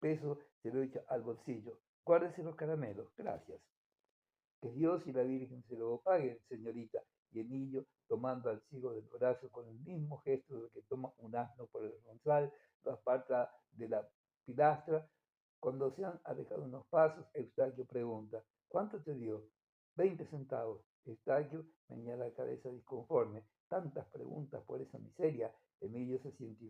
peso se lo echa al bolsillo. Guárdese los caramelos. Gracias. Que Dios y la Virgen se lo paguen, señorita. Y Emilio, tomando al ciego del brazo con el mismo gesto de que toma un asno por el ronzal, lo aparta de la pilastra. Cuando se han alejado unos pasos, Eustaquio pregunta, ¿cuánto te dio? 20 centavos. Eustaquio meña la cabeza disconforme. Tantas preguntas por esa miseria. Emilio se siente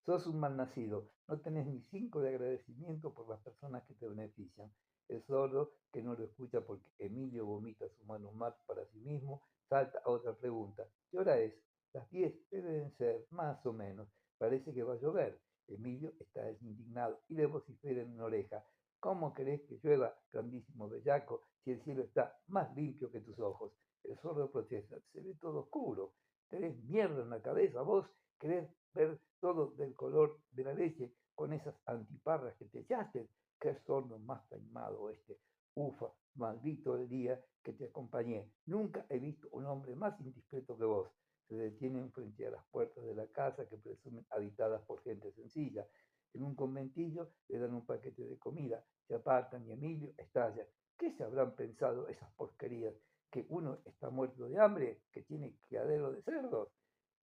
Sos un malnacido, no tenés ni 5 de agradecimiento por las personas que te benefician. El sordo, que no lo escucha porque Emilio vomita su mano mal para sí mismo, salta a otra pregunta. ¿Qué hora es? Las 10 deben ser, más o menos. Parece que va a llover. Emilio está indignado y le vocifera en una oreja. ¿Cómo querés que llueva, grandísimo bellaco, si el cielo está más limpio que tus ojos? El sordo protesta. Se ve todo oscuro. ¿Tenés mierda en la cabeza vos? ¿Querés ver todo del color de la leche con esas antiparras que te echaste? Qué sordo más taimado este. Ufa, maldito el día que te acompañé. Nunca he visto un hombre más indiscreto que vos. Se detienen frente a las puertas de la casa que presumen habitadas por gente sencilla. En un conventillo le dan un paquete de comida, se apartan y Emilio estalla. ¿Qué se habrán pensado esas porquerías? ¿Que uno está muerto de hambre? ¿Que tiene criadero de cerdos?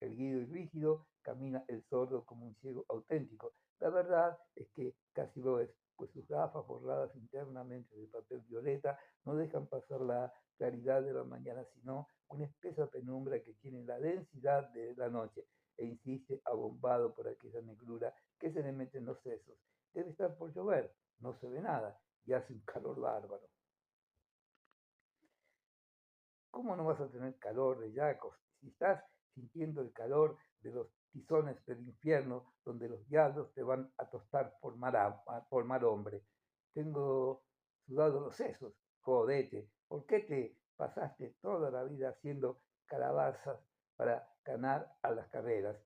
Erguido y rígido, camina el sordo como un ciego auténtico. La verdad es que casi lo es, pues sus gafas borradas internamente de papel violeta no dejan pasar la claridad de la mañana, sino una espesa penumbra que tiene la densidad de la noche e insiste abombado por aquella negrura que se le mete en los sesos. Debe estar por llover, no se ve nada y hace un calor bárbaro. ¿Cómo no vas a tener calor de yacos? Si estás sintiendo el calor de los tizones del infierno, donde los diablos te van a tostar por mal hombre. Tengo sudado los sesos, jodete. ¿Por qué te pasaste toda la vida haciendo calabazas para ganar a las carreras?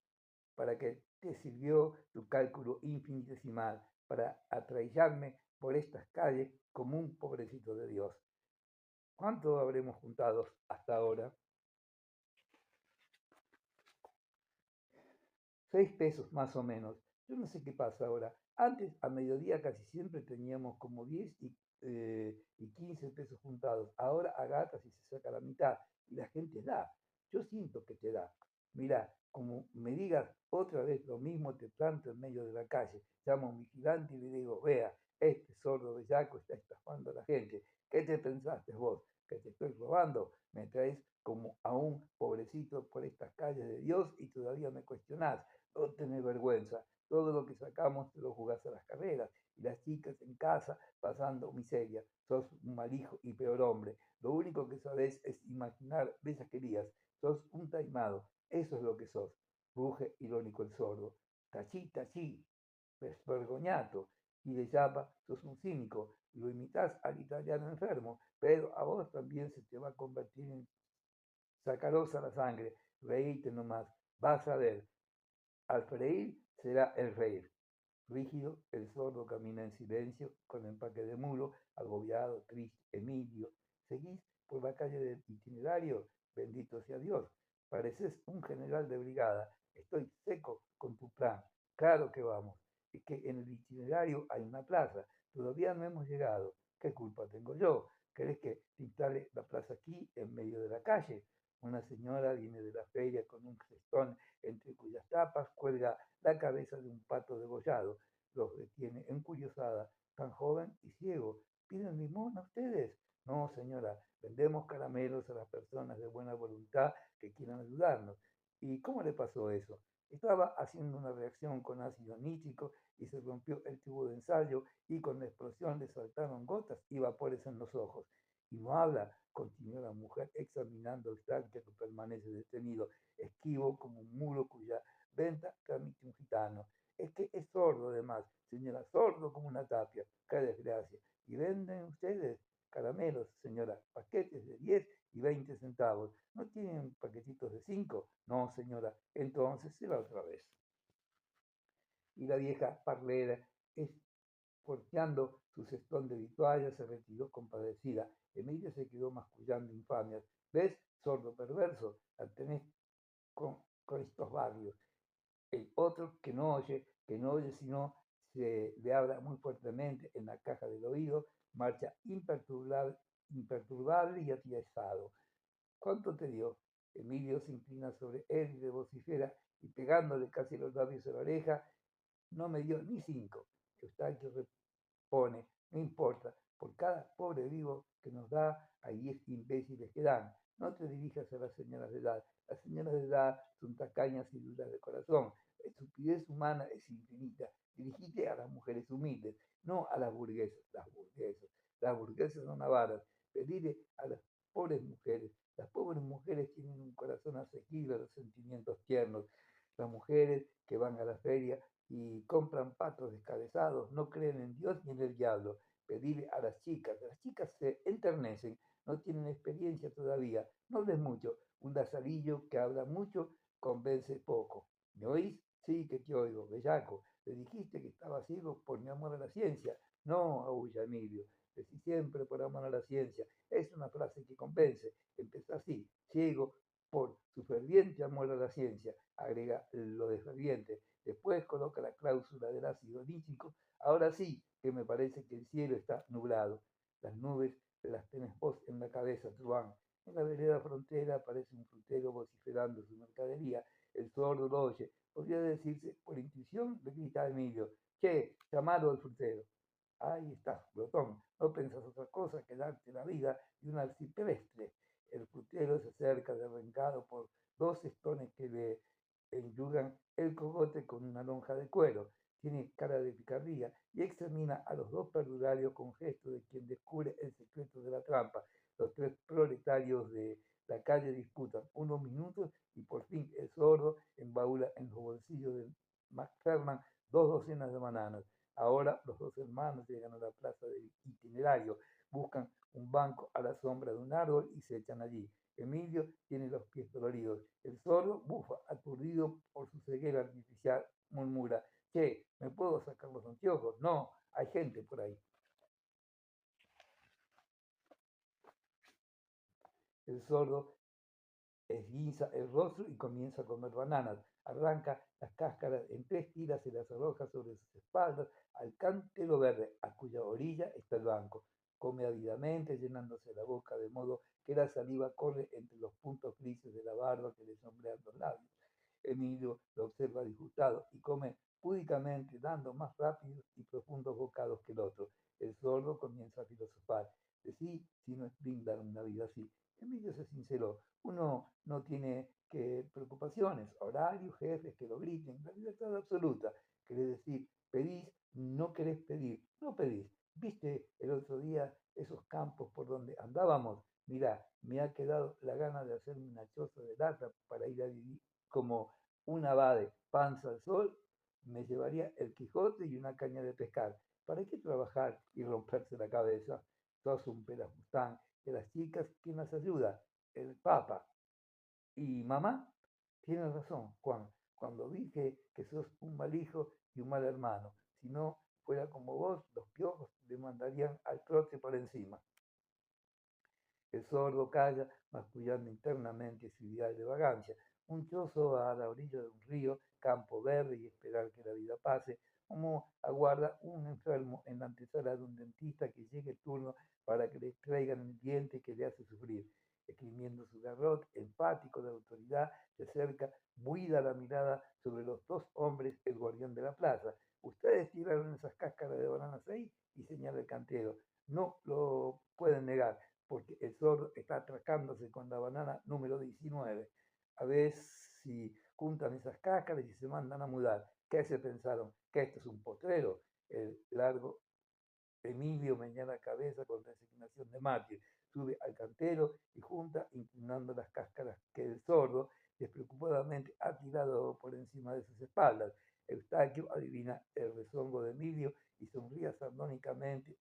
¿Para que te sirvió tu cálculo infinitesimal? Para atraillarme por estas calles como un pobrecito de Dios. ¿Cuánto habremos juntado hasta ahora? 6 pesos más o menos. Yo no sé qué pasa ahora. Antes, a mediodía, casi siempre teníamos como 10 y 15 pesos juntados. Ahora a gatas y se saca la mitad. Y la gente da. Yo siento que te da. Mira, como me digas otra vez lo mismo, te planto en medio de la calle. Llamo a un vigilante y le digo, vea, este sordo bellaco está estafando a la gente. ¿Qué te pensaste vos? ¿Que te estoy robando? Me traes como a un pobrecito por estas calles de Dios y todavía me cuestionás. No tenés vergüenza. Todo lo que sacamos te lo jugás a las carreras. Y las chicas en casa pasando miseria. Sos un mal hijo y peor hombre. Lo único que sabés es imaginar bellaquerías. Sos un taimado. Eso es lo que sos. Ruge irónico el sordo. Tachí, tachí. Vergoñato. Y le llama, sos un cínico. Lo imitas al italiano enfermo. Pero a vos también se te va a convertir en sacarosa la sangre. Reíte nomás. Vas a ver. Al freír será el reír. Rígido, el sordo camina en silencio, con empaque de mulo, agobiado, triste, Emilio. ¿Seguís por la calle del itinerario? Bendito sea Dios. Pareces un general de brigada. Estoy seco con tu plan. Claro que vamos. Es que en el itinerario hay una plaza. Todavía no hemos llegado. ¿Qué culpa tengo yo? ¿Querés que te instale la plaza aquí, en medio de la calle? Una señora viene de la feria con un cestón entre cuyas tapas cuelga la cabeza de un pato degollado. Los detiene encuriosada, tan joven y ciego. ¿Piden limón a ustedes? No, señora, vendemos caramelos a las personas de buena voluntad que quieran ayudarnos. ¿Y cómo le pasó eso? Estaba haciendo una reacción con ácido nítrico y se rompió el tubo de ensayo y con la explosión le saltaron gotas y vapores en los ojos. Y no habla, continuó la mujer examinando el tanque que permanece detenido, esquivo como un muro cuya venta transmite un gitano. Es que es sordo además, señora, sordo como una tapia. Qué desgracia. ¿Y venden ustedes caramelos, señora? Paquetes de 10 y 20 centavos. ¿No tienen paquetitos de 5? No, señora. Entonces será otra vez. Y la vieja parlera, porteando su cestón de vituallas, se retiró compadecida. Emilia se quedó mascullando infamias. ¿Ves, sordo perverso? La tenés con estos barrios. El otro que no oye sino se le habla muy fuertemente en la caja del oído, marcha imperturbable y atiesado. ¿Cuánto te dio? Emilio se inclina sobre él y le vocifera, y pegándole casi los labios a la oreja, no me dio ni 5. Eustaquio pone, no importa, por cada pobre vivo que nos da, hay 10 imbéciles que dan. No te dirijas a las señoras de edad. Las señoras de edad son tacañas y duras de corazón. La estupidez humana es infinita. Dirigite a las mujeres humildes, no a las burguesas. Las burguesas son avaras. Pedile a las pobres mujeres. Las pobres mujeres tienen un corazón asequible a los sentimientos tiernos. Las mujeres que van a la feria y compran patos descabezados, no creen en Dios ni en el diablo. Pedirle a las chicas se enternecen, no tienen experiencia todavía, no hables mucho, un lazarillo que habla mucho convence poco. ¿Me oís? Sí que te oigo, bellaco. Le dijiste que estaba ciego por mi amor a la ciencia. No, aúlla Emilio, decí siempre por amor a la ciencia. Es una frase que convence. Empieza así, ciego por su ferviente amor a la ciencia. Agrega lo de ferviente. Después coloca la cláusula del ácido nítrico. Ahora sí que me parece que el cielo está nublado. Las nubes las tenés vos en la cabeza, Truán. En la vereda frontera aparece un frutero vociferando su mercadería. El sordo lo oye. Podría decirse, por intuición, le grita a Emilio. Che, llamado al frutero. Ahí estás, glotón. No pensás otra cosa que darte la vida de un arcipreste. El frutero se acerca derrengado por dos estones que le enyugan el cogote con una lonja de cuero. Tiene cara de picardía y examina a los dos perdularios con gesto de quien descubre el secreto de la trampa. Los tres proletarios de la calle disputan unos minutos y por fin el sordo embaula en los bolsillos de McFerman 2 docenas de bananas. Ahora los dos hermanos llegan a la plaza del itinerario, buscan un banco a la sombra de un árbol y se echan allí. Emilio tiene los pies doloridos. El sordo bufa, aturdido por su ceguera artificial, murmura, che, ¿me puedo sacar los anteojos? No, hay gente por ahí. El sordo esguinza el rostro y comienza a comer bananas. Arranca las cáscaras en 3 tiras y las arroja sobre sus espaldas al cántero verde, a cuya orilla está el banco. Come ávidamente, llenándose la boca de modo que la saliva corre entre los puntos grises de la barba que le sombrean los labios. Emilio lo observa disgustado y come púdicamente, dando más rápidos y profundos bocados que el otro. El sordo comienza a filosofar. Decí si no es brindar una vida así. Emilio se sinceró. Uno no tiene que preocupaciones, horarios, jefes que lo griten, la libertad absoluta. Querés decir, pedís, no querés pedir, no pedís. ¿Viste el otro día esos campos por donde andábamos? Mirá, me ha quedado la gana de hacerme una choza de lata para ir a vivir como un abade, panza al sol, me llevaría el Quijote y una caña de pescar. ¿Para qué trabajar y romperse la cabeza? Sos un pelafustán. De las chicas, ¿quién las ayuda? El Papa. Y mamá, tienes razón, Juan, cuando dije que sos un mal hijo y un mal hermano. Si no fuera como vos, los piojos le mandarían al trote por encima. El sordo calla, mascullando internamente su ideal de vagancia. Un trozo a la orilla de un río, campo verde y esperar que la vida pase, como aguarda un enfermo en la antesala de un dentista que llegue el turno para que le extraigan el diente que le hace sufrir. Escribiendo su garrot, empático de autoridad, se acerca, buida la mirada sobre los dos hombres, el guardián de la plaza. Ustedes tiraron esas cáscaras de bananas ahí y señala el cantero. No lo pueden negar porque el sordo está atracándose con la banana número 19. A ver si juntan esas cáscaras y se mandan a mudar. ¿Qué se pensaron? ¿Que esto es un potrero? El largo Emilio meñó la cabeza con resignación de mártir. sube al cantero y junta, inclinando las cáscaras que el sordo despreocupadamente ha tirado por encima de sus espaldas. Eustaquio adivina el rezongo de Emilio y sonríe sardónicamente,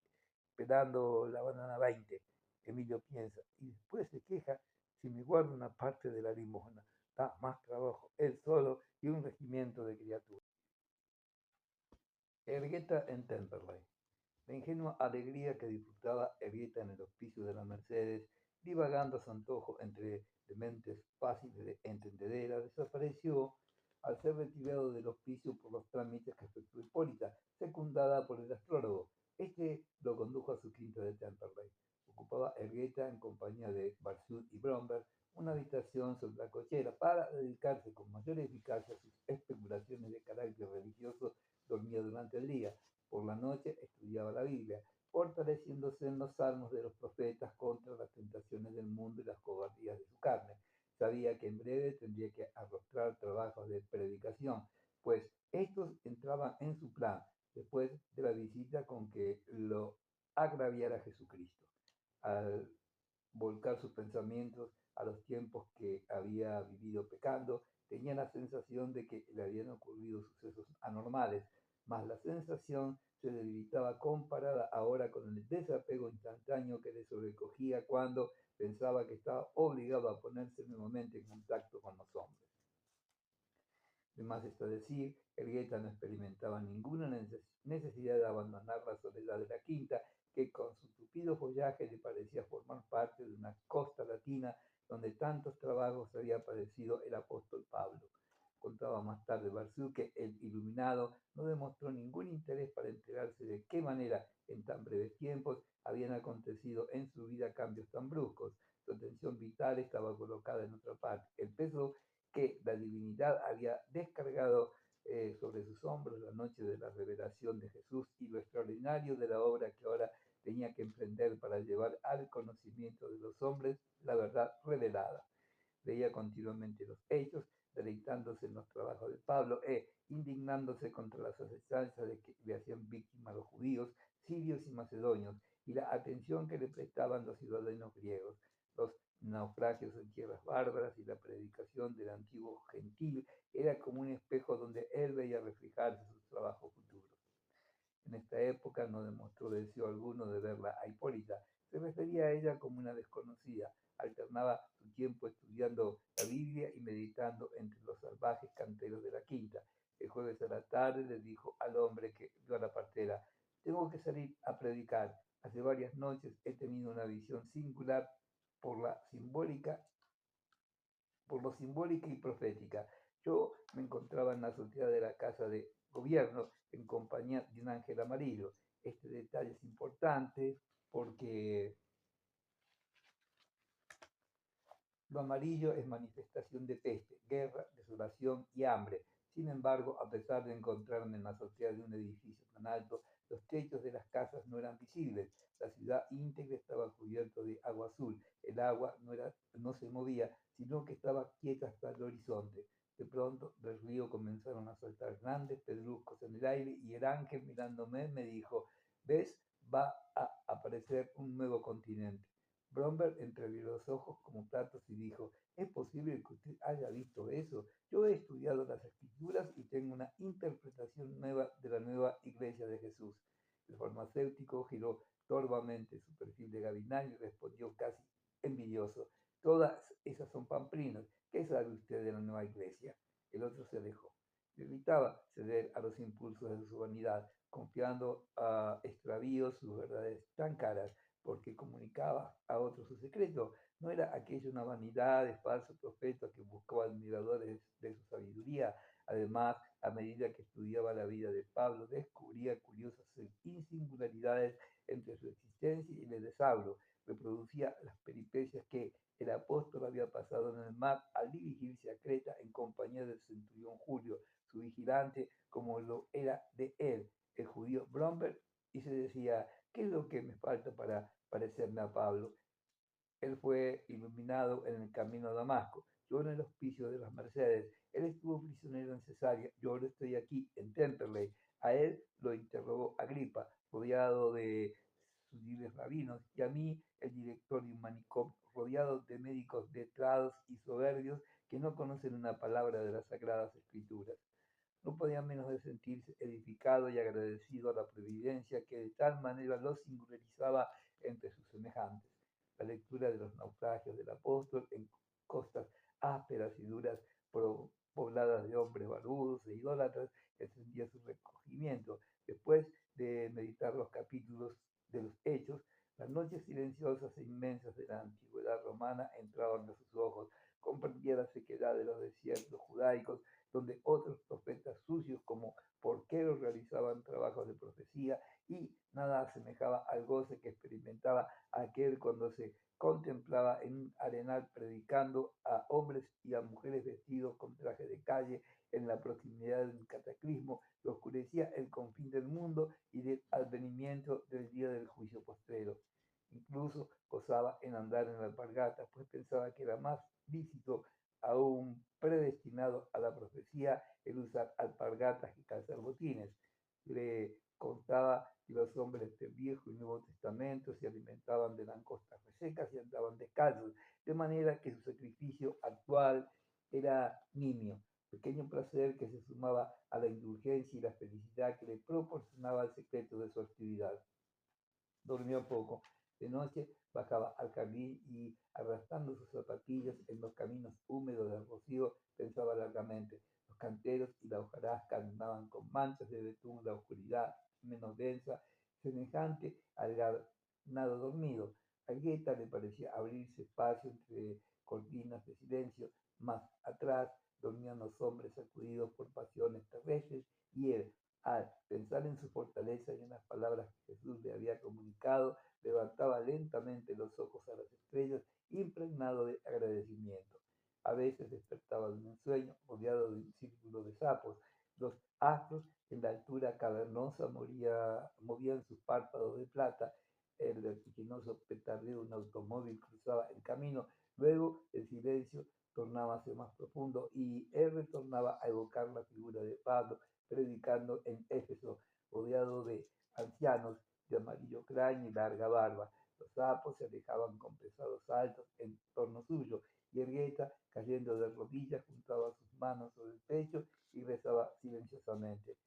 pelando la banana 20. Emilio piensa, y después se queja si me guardo una parte de la limosna. Da más trabajo él solo y un regimiento de criaturas. Ergueta en Temperley. La ingenua alegría que disfrutaba Ergueta en el hospicio de la Mercedes, divagando a su antojo entre dementes fáciles de entendedera, desapareció al ser retirado del hospicio por los trámites que efectuó Hipólita, secundada por el astrólogo. Este lo condujo a su quinta de Temperley. Ocupaba Ergueta en compañía de Barsud y Bromberg una habitación sobre la cochera para dedicarse con mayor eficacia a sus especulaciones de carácter religioso. Dormía durante el día, por la noche estudiaba la Biblia, fortaleciéndose en los salmos de los profetas contra las tentaciones del mundo y las cobardías de su carne. Sabía que en breve tendría que arrostrar trabajos de predicación, pues estos entraban en su plan después de la visita con que lo agraviara Jesucristo. Al volcar sus pensamientos a los tiempos que había vivido pecando, tenía la sensación de que le habían ocurrido sucesos anormales, mas la sensación se debilitaba comparada ahora con el desapego instantáneo que le sobrecogía cuando pensaba que estaba obligado a ponerse nuevamente en contacto con los hombres. De más está decir, Elgueta no experimentaba ninguna necesidad de abandonar la soledad de la quinta, que con su tupido follaje le parecía formar parte de una costa latina donde tantos trabajos había padecido el apóstol Pablo. Contaba más tarde Barzú que el iluminado no demostró ningún interés para enterarse de qué manera en tan breves tiempos habían acontecido en su vida cambios tan bruscos. Su atención vital estaba colocada en otra parte. El peso que la divinidad había descargado sobre sus hombros la noche de la revelación de Jesús y lo extraordinario de la obra que ahora tenía que emprender para llevar al conocimiento de los hombres la verdad revelada. Leía continuamente los hechos, deleitándose en los trabajos de Pablo e indignándose contra las asechanzas de que le hacían víctima a los judíos, sirios y macedonios, y la atención que le prestaban los ciudadanos griegos, los naufragios en tierras bárbaras y la predicación del antiguo gentil era como un espejo donde él veía reflejarse sus trabajos futuros. En esta época no demostró deseo alguno de verla a Hipólita, se refería a ella como una desconocida, alternaba su tiempo estudiando la Biblia y meditando entre los salvajes canteros de la quinta. El jueves a la tarde le dijo al hombre que dio a la partera, tengo que salir a predicar. Hace varias noches he tenido una visión singular por por lo simbólica y profética. Yo me encontraba en la azotea de la casa de gobierno en compañía de un ángel amarillo. Este detalle es importante porque lo amarillo es manifestación de peste, guerra, desolación y hambre. Sin embargo, a pesar de encontrarme en la azotea de un edificio tan alto, los techos de las casas no eran visibles. La ciudad íntegra estaba cubierta de agua azul. El agua no se movía, sino que estaba quieta hasta el horizonte. De pronto, del río comenzaron a saltar grandes pedruscos en el aire y el ángel mirándome me dijo, ¿ves? Va a aparecer un nuevo continente. Bromberg entreabrió los ojos como platos y dijo, ¿es posible que usted haya visto eso? Yo he estudiado las escrituras y tengo una interpretación nueva de la nueva iglesia de Jesús. El farmacéutico giró torvamente su perfil de gavilán y respondió casi envidioso, todas esas son pamplinas, ¿qué sabe usted de la nueva iglesia? El otro se alejó. Le evitaba ceder a los impulsos de su vanidad, confiando a extravíos sus verdades tan caras porque comunicaba a otros su secreto. No era aquello una vanidad de falso profeta que buscaba admiradores de su sabiduría. Además, a medida que estudiaba la vida de Pablo, descubría curiosas insingularidades entre su existencia y el de Saulo. Reproducía las peripecias que el apóstol había pasado en el mar al dirigirse a Creta en compañía del centurión Julio, su vigilante, como lo era de él, el judío Bromberg, y se decía, ¿qué es lo que me falta para parecerme a Pablo? Él fue iluminado en el camino a Damasco, yo en el hospicio de las Mercedes, él estuvo prisionero en Cesarea, yo ahora estoy aquí en Temperley. A él lo interrogó Agripa, rodeado de sublimes rabinos, y a mí el director dormitorio, un manicomio, rodeado de médicos letrados y soberbios que no conocen una palabra de las Sagradas Escrituras. No podía menos de sentirse edificado y agradecido a la providencia que de tal manera lo singularizaba entre sus semejantes. La lectura de los naufragios del apóstol en costas ásperas y duras, pobladas de hombres barbudos e idólatras, encendía su recogimiento. Después de meditar los capítulos de los Hechos, las noches silenciosas e inmensas de la antigüedad romana entraban a sus ojos. Comprendía la sequedad de los desiertos judaicos, donde otros profetas sucios como porqueros realizaban trabajos de profecía, y nada asemejaba al goce que experimentaba aquel cuando se contemplaba en un arenal predicando a hombres y a mujeres vestidos con traje de calle en la proximidad de un cataclismo que oscurecía el confín del mundo y del advenimiento del día del juicio postrero. Incluso gozaba en andar en la alpargata, pues pensaba que era más lícito, aún predestinado a la profecía, el usar alpargatas y calzar botines. Le contaba que los hombres del Viejo y Nuevo Testamento se alimentaban de langostas resecas y andaban descalzos, de manera que su sacrificio actual era nimio, pequeño placer que se sumaba a la indulgencia y la felicidad que le proporcionaba el secreto de su actividad. Dormía poco. De noche bajaba al jardín y, arrastrando sus zapatillas en los caminos húmedos del rocío, pensaba largamente. Los canteros y la hojarasca animaban con manchas de betún la oscuridad menos densa, semejante al ganado dormido. A Guetta le parecía abrirse espacio entre cortinas de silencio. Más atrás dormían los hombres sacudidos por pasiones terrestres y él, al pensar en su fortaleza y en las palabras que Jesús le había comunicado, levantaba lentamente los ojos a las estrellas, impregnado de agradecimiento. A veces despertaba de un sueño rodeado de un círculo de sapos. Los astros en la altura cavernosa movían sus párpados de plata. El vertiginoso petardeo de un automóvil cruzaba el camino. Luego el silencio tornábase más profundo y él retornaba a evocar la figura de Pablo predicando en Éfeso, rodeado de ancianos de amarillo cráneo y larga barba. Los sapos se alejaban con pesados saltos en torno suyo, y Ergueta, cayendo de rodillas, juntaba sus manos sobre el pecho y rezaba silenciosamente.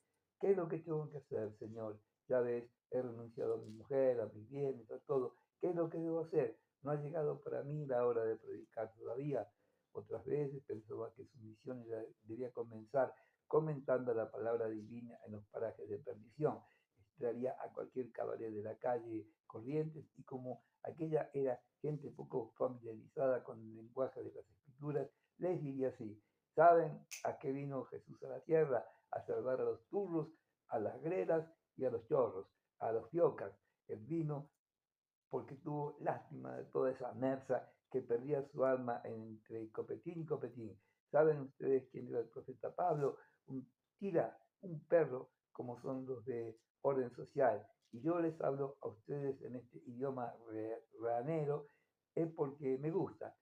¿Qué es lo que tengo que hacer, Señor? Ya ves, he renunciado a mi mujer, a mis bienes, a todo. ¿Qué es lo que debo hacer? No ha llegado para mí la hora de predicar todavía. Otras veces pensaba que su misión debía comenzar comentando la palabra divina en los parajes de perdición. Entraría a cualquier cabaret de la calle Corrientes y como aquella era gente poco familiarizada con el lenguaje de las escrituras, les diría así: ¿saben a qué vino Jesús a la tierra? A salvar a los turros, a las grelas y a los chorros, a los fiocas. Él vino porque tuvo lástima de toda esa merza que perdía su alma entre copetín y copetín. ¿Saben ustedes quién era el profeta Pablo? Un tira, un perro, como son los de orden social. Y yo les hablo a ustedes en este idioma ranero, es porque me gusta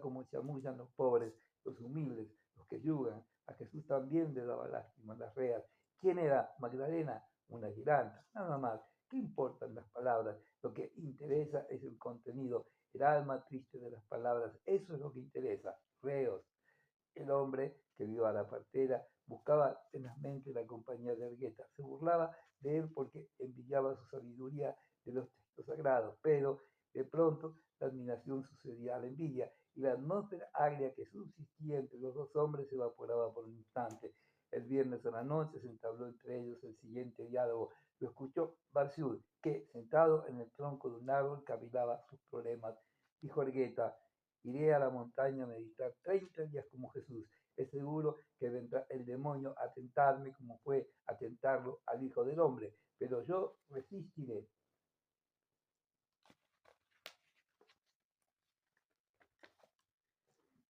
como chamullan los pobres, los humildes, los que yugan. A Jesús también le daba lástima las reas. ¿Quién era Magdalena? Una giganta, nada más. ¿Qué importan las palabras? Lo que interesa es el contenido, el alma triste de las palabras. Eso es lo que interesa. Reos. El hombre que vio a la partera buscaba tenazmente la compañía de Argueta. Se burlaba de él porque envidiaba su sabiduría de los textos sagrados, pero de pronto la admiración sucedía a la envidia y la atmósfera agria que subsistía entre los dos hombres se evaporaba por un instante. El viernes a la noche se entabló entre ellos el siguiente diálogo. Lo escuchó Barciud, que, sentado en el tronco de un árbol, cavilaba sus problemas. Dijo Argueta: iré a la montaña a meditar 30 días como Jesús. Es seguro que vendrá el demonio a tentarme como fue a tentarlo al Hijo del Hombre, pero yo resistiré.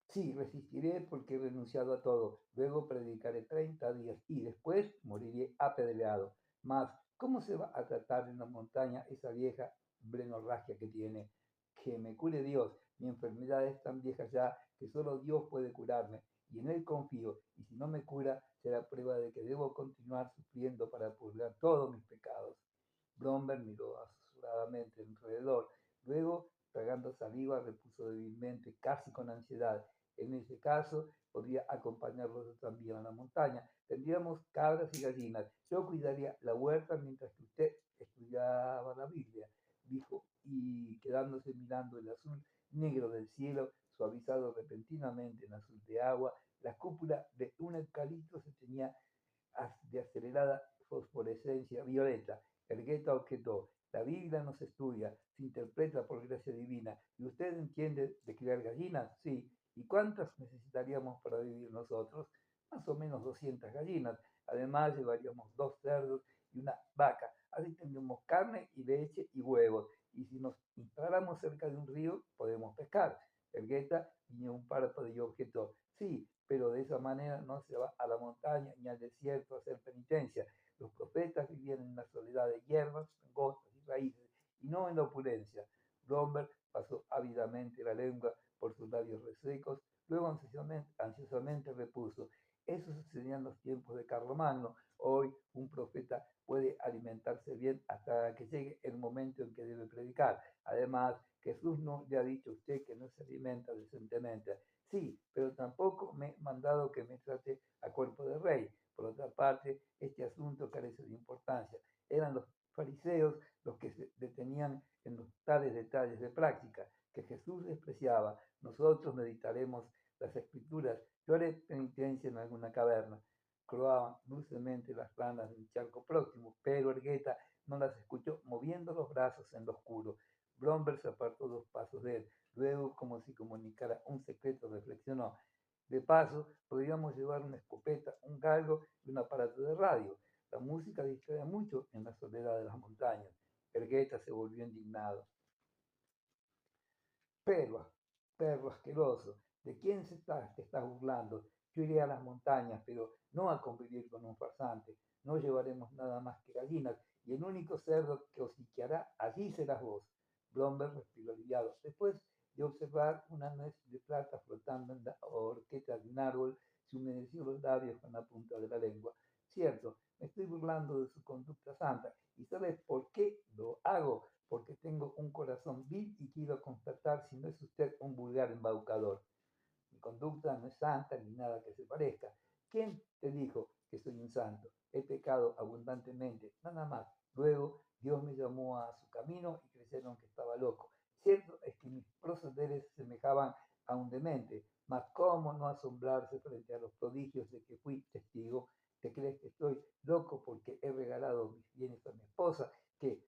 Sí, resistiré porque he renunciado a todo. Luego predicaré 30 días y después moriré apedreado. Mas, ¿cómo se va a tratar en la montaña esa vieja blenorragia que tiene? Que me cure Dios. Mi enfermedad es tan vieja ya que solo Dios puede curarme. Y en Él confío. Y si no me cura, será prueba de que debo continuar sufriendo para purgar todos mis pecados. Blomberg miró asuradamente alrededor. Luego tragando saliva, repuso débilmente, casi con ansiedad. En ese caso, podría acompañarlos también a la montaña. Tendríamos cabras y gallinas. Yo cuidaría la huerta mientras que usted estudiaba la Biblia, dijo, y quedándose mirando el azul negro del cielo, suavizado repentinamente en azul de agua, la cúpula de un eucalipto se tenía de acelerada fosforescencia violeta. Elgueta objetó, la Biblia no se estudia, se interpreta por gracia divina. ¿Y usted entiende de criar gallinas? Sí. ¿Y cuántas necesitaríamos para vivir nosotros? Más o menos 200 gallinas. Además, llevaríamos 2 cerdos y una vaca. Así tendríamos carne y leche y huevos. Y si nos instalamos cerca de un río, podemos pescar. Elgueta guiñó un párpado y objetó, sí, pero de esa manera no se va a la montaña ni al desierto a hacer penitencia. Los profetas vivían en la soledad de hierbas, angostas y raíces, y no en la opulencia. Blomberg pasó ávidamente la lengua por sus labios resecos, luego ansiosamente repuso, eso sucedía en los tiempos de Carlomagno. Hoy un profeta puede alimentarse bien hasta que llegue el momento en que debe predicar. Además, Jesús no le ha dicho a usted que no se alimenta decentemente. Sí, pero tampoco me he mandado que me trate a cuerpo de rey. Por otra parte, este asunto carece de importancia. Eran los fariseos los que se detenían en los tales detalles de práctica que Jesús despreciaba. Nosotros meditaremos las escrituras. Yo haré penitencia en alguna caverna. Croaban dulcemente las ranas del charco próximo, pero Ergueta no las escuchó, moviendo los brazos en lo oscuro. Blomberg se apartó 2 pasos de él. Luego, como si comunicara un secreto, reflexionó. De paso, podríamos llevar una escopeta, un galgo y un aparato de radio. La música distrae mucho en la soledad de las montañas. Ergueta se volvió indignado. Perro, perro asqueroso, ¿de quién te estás burlando? Yo iré a las montañas, pero no a convivir con un farsante. No llevaremos nada más que gallinas, y el único cerdo que hociqueará allí serás vos. Blomberg respiró aliviado. Después de observar una nuez de plata flotando en la horqueta de un árbol, se humedeció los labios con la punta de la lengua. Cierto, me estoy burlando de su conducta santa. ¿Y sabes por qué lo hago? Porque tengo un corazón vil y quiero constatar si no es usted un vulgar embaucador. Mi conducta no es santa ni nada que se parezca. ¿Quién te dijo que soy un santo? He pecado abundantemente, nada más. Luego Dios me llamó a su camino y creyeron que estaba loco. Cierto es que mis procederes semejaban a un demente, mas cómo no asombrarse frente a los prodigios de que fui testigo. ¿Te crees que estoy loco porque he regalado mis bienes a mi esposa, que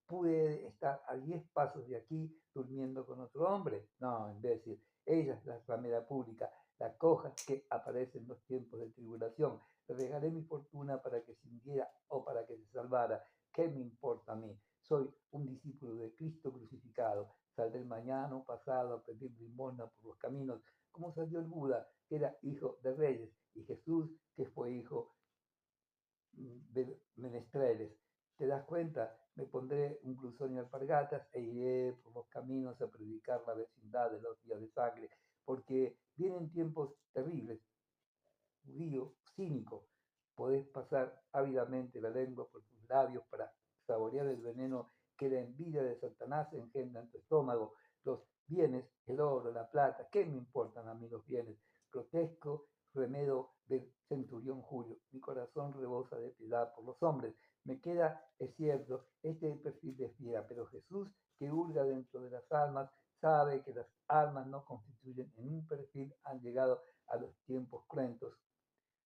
pude estar a 10 pasos de aquí durmiendo con otro hombre? No, imbécil. Ella es la ramera pública, la coja que aparece en los tiempos de tribulación. Le regalé mi fortuna para que se hundiera o para que se salvara. ¿Qué me importa a mí? Soy un discípulo de Cristo crucificado. Saldré mañana o pasado a pedir limosna por los caminos, como salió el Buda, que era hijo de reyes, y Jesús, que fue hijo de menestreles. ¿Te das cuenta? Me pondré un blusón y alpargatas e iré por los caminos a predicar la vecindad de los días de sangre, porque vienen tiempos terribles. Judío, cínico, podés pasar ávidamente la lengua por tus labios para saborear el veneno que la envidia de Satanás engendra en tu estómago. Los bienes, el oro, la plata, ¿qué me importan a mí los bienes? Grotesco remedio del centurión Julio. Mi corazón rebosa de piedad por los hombres. Me queda, es cierto, este perfil de fiera, pero Jesús, que hurga dentro de las almas, sabe que las almas no constituyen en un perfil, han llegado a los tiempos cruentos.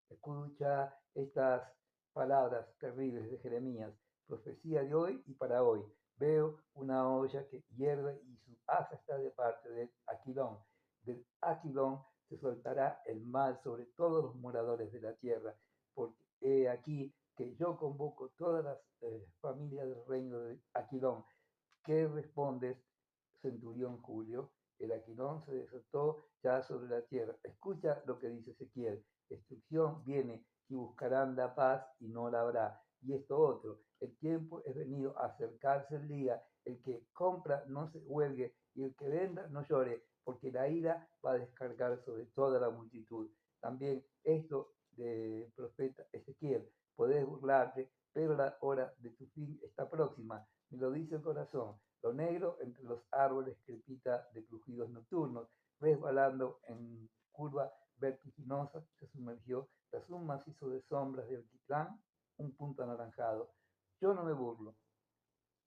Escucha estas palabras terribles de Jeremías, profecía de hoy y para hoy. Veo una olla que hierve y su asa está de parte del Aquilón. Del Aquilón se soltará el mal sobre todos los moradores de la tierra, porque he aquí que yo convoco todas las familias del reino de Aquilón. ¿Qué respondes, centurión Julio? El Aquilón se desató ya sobre la tierra. Escucha lo que dice Ezequiel. Destrucción viene y buscarán la paz y no la habrá. Y esto otro, el tiempo es venido a acercarse el día. El que compra no se huelgue y el que venda no llore, porque la ira va a descargar sobre toda la multitud. También esto de profeta Ezequiel, podés burlarte, pero la hora de tu fin está próxima. me lo dice el corazón. Lo negro entre los árboles crepita de crujidos nocturnos, resbalando en curva vertiginosa, se sumergió tras un macizo de sombras de alquitrán, un punto anaranjado. Yo no me burlo,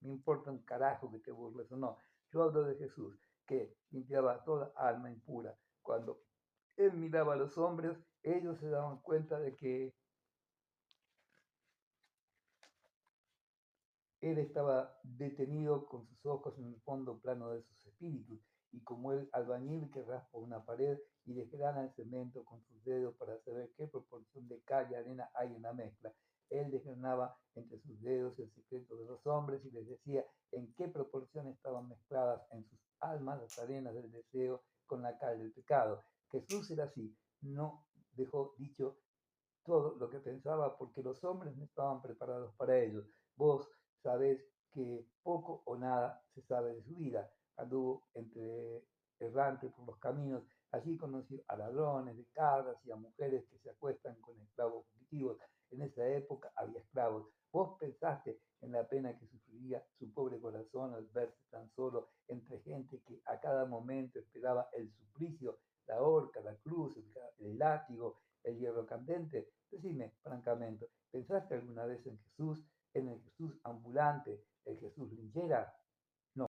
me importa un carajo que te burles o no. Yo hablo de Jesús, que limpiaba toda alma impura. Cuando él miraba a los hombres, ellos se daban cuenta de que él estaba detenido con sus ojos en el fondo plano de sus espíritus, y como el albañil que raspa una pared y desgrana el cemento con sus dedos para saber qué proporción de cal y arena hay en la mezcla, él desgranaba entre sus dedos el secreto de los hombres y les decía en qué proporción estaban mezcladas en sus almas las arenas del deseo con la cal del pecado. Jesús era así, no dejó dicho todo lo que pensaba porque los hombres no estaban preparados para ello. Vos sabés que poco o nada se sabe de su vida. Anduvo entre errante por los caminos, allí conoció a ladrones de cabras y a mujeres que se acuestan con esclavos fugitivos. En esa época había esclavos. Vos pensaste en la pena que sufriría su pobre corazón al verse tan solo entre gente que a cada momento esperaba el suplicio, la horca, la cruz, el látigo, el hierro candente. Decime, francamente, ¿pensaste alguna vez en Jesús, en el Jesús ambulante, el Jesús linchera?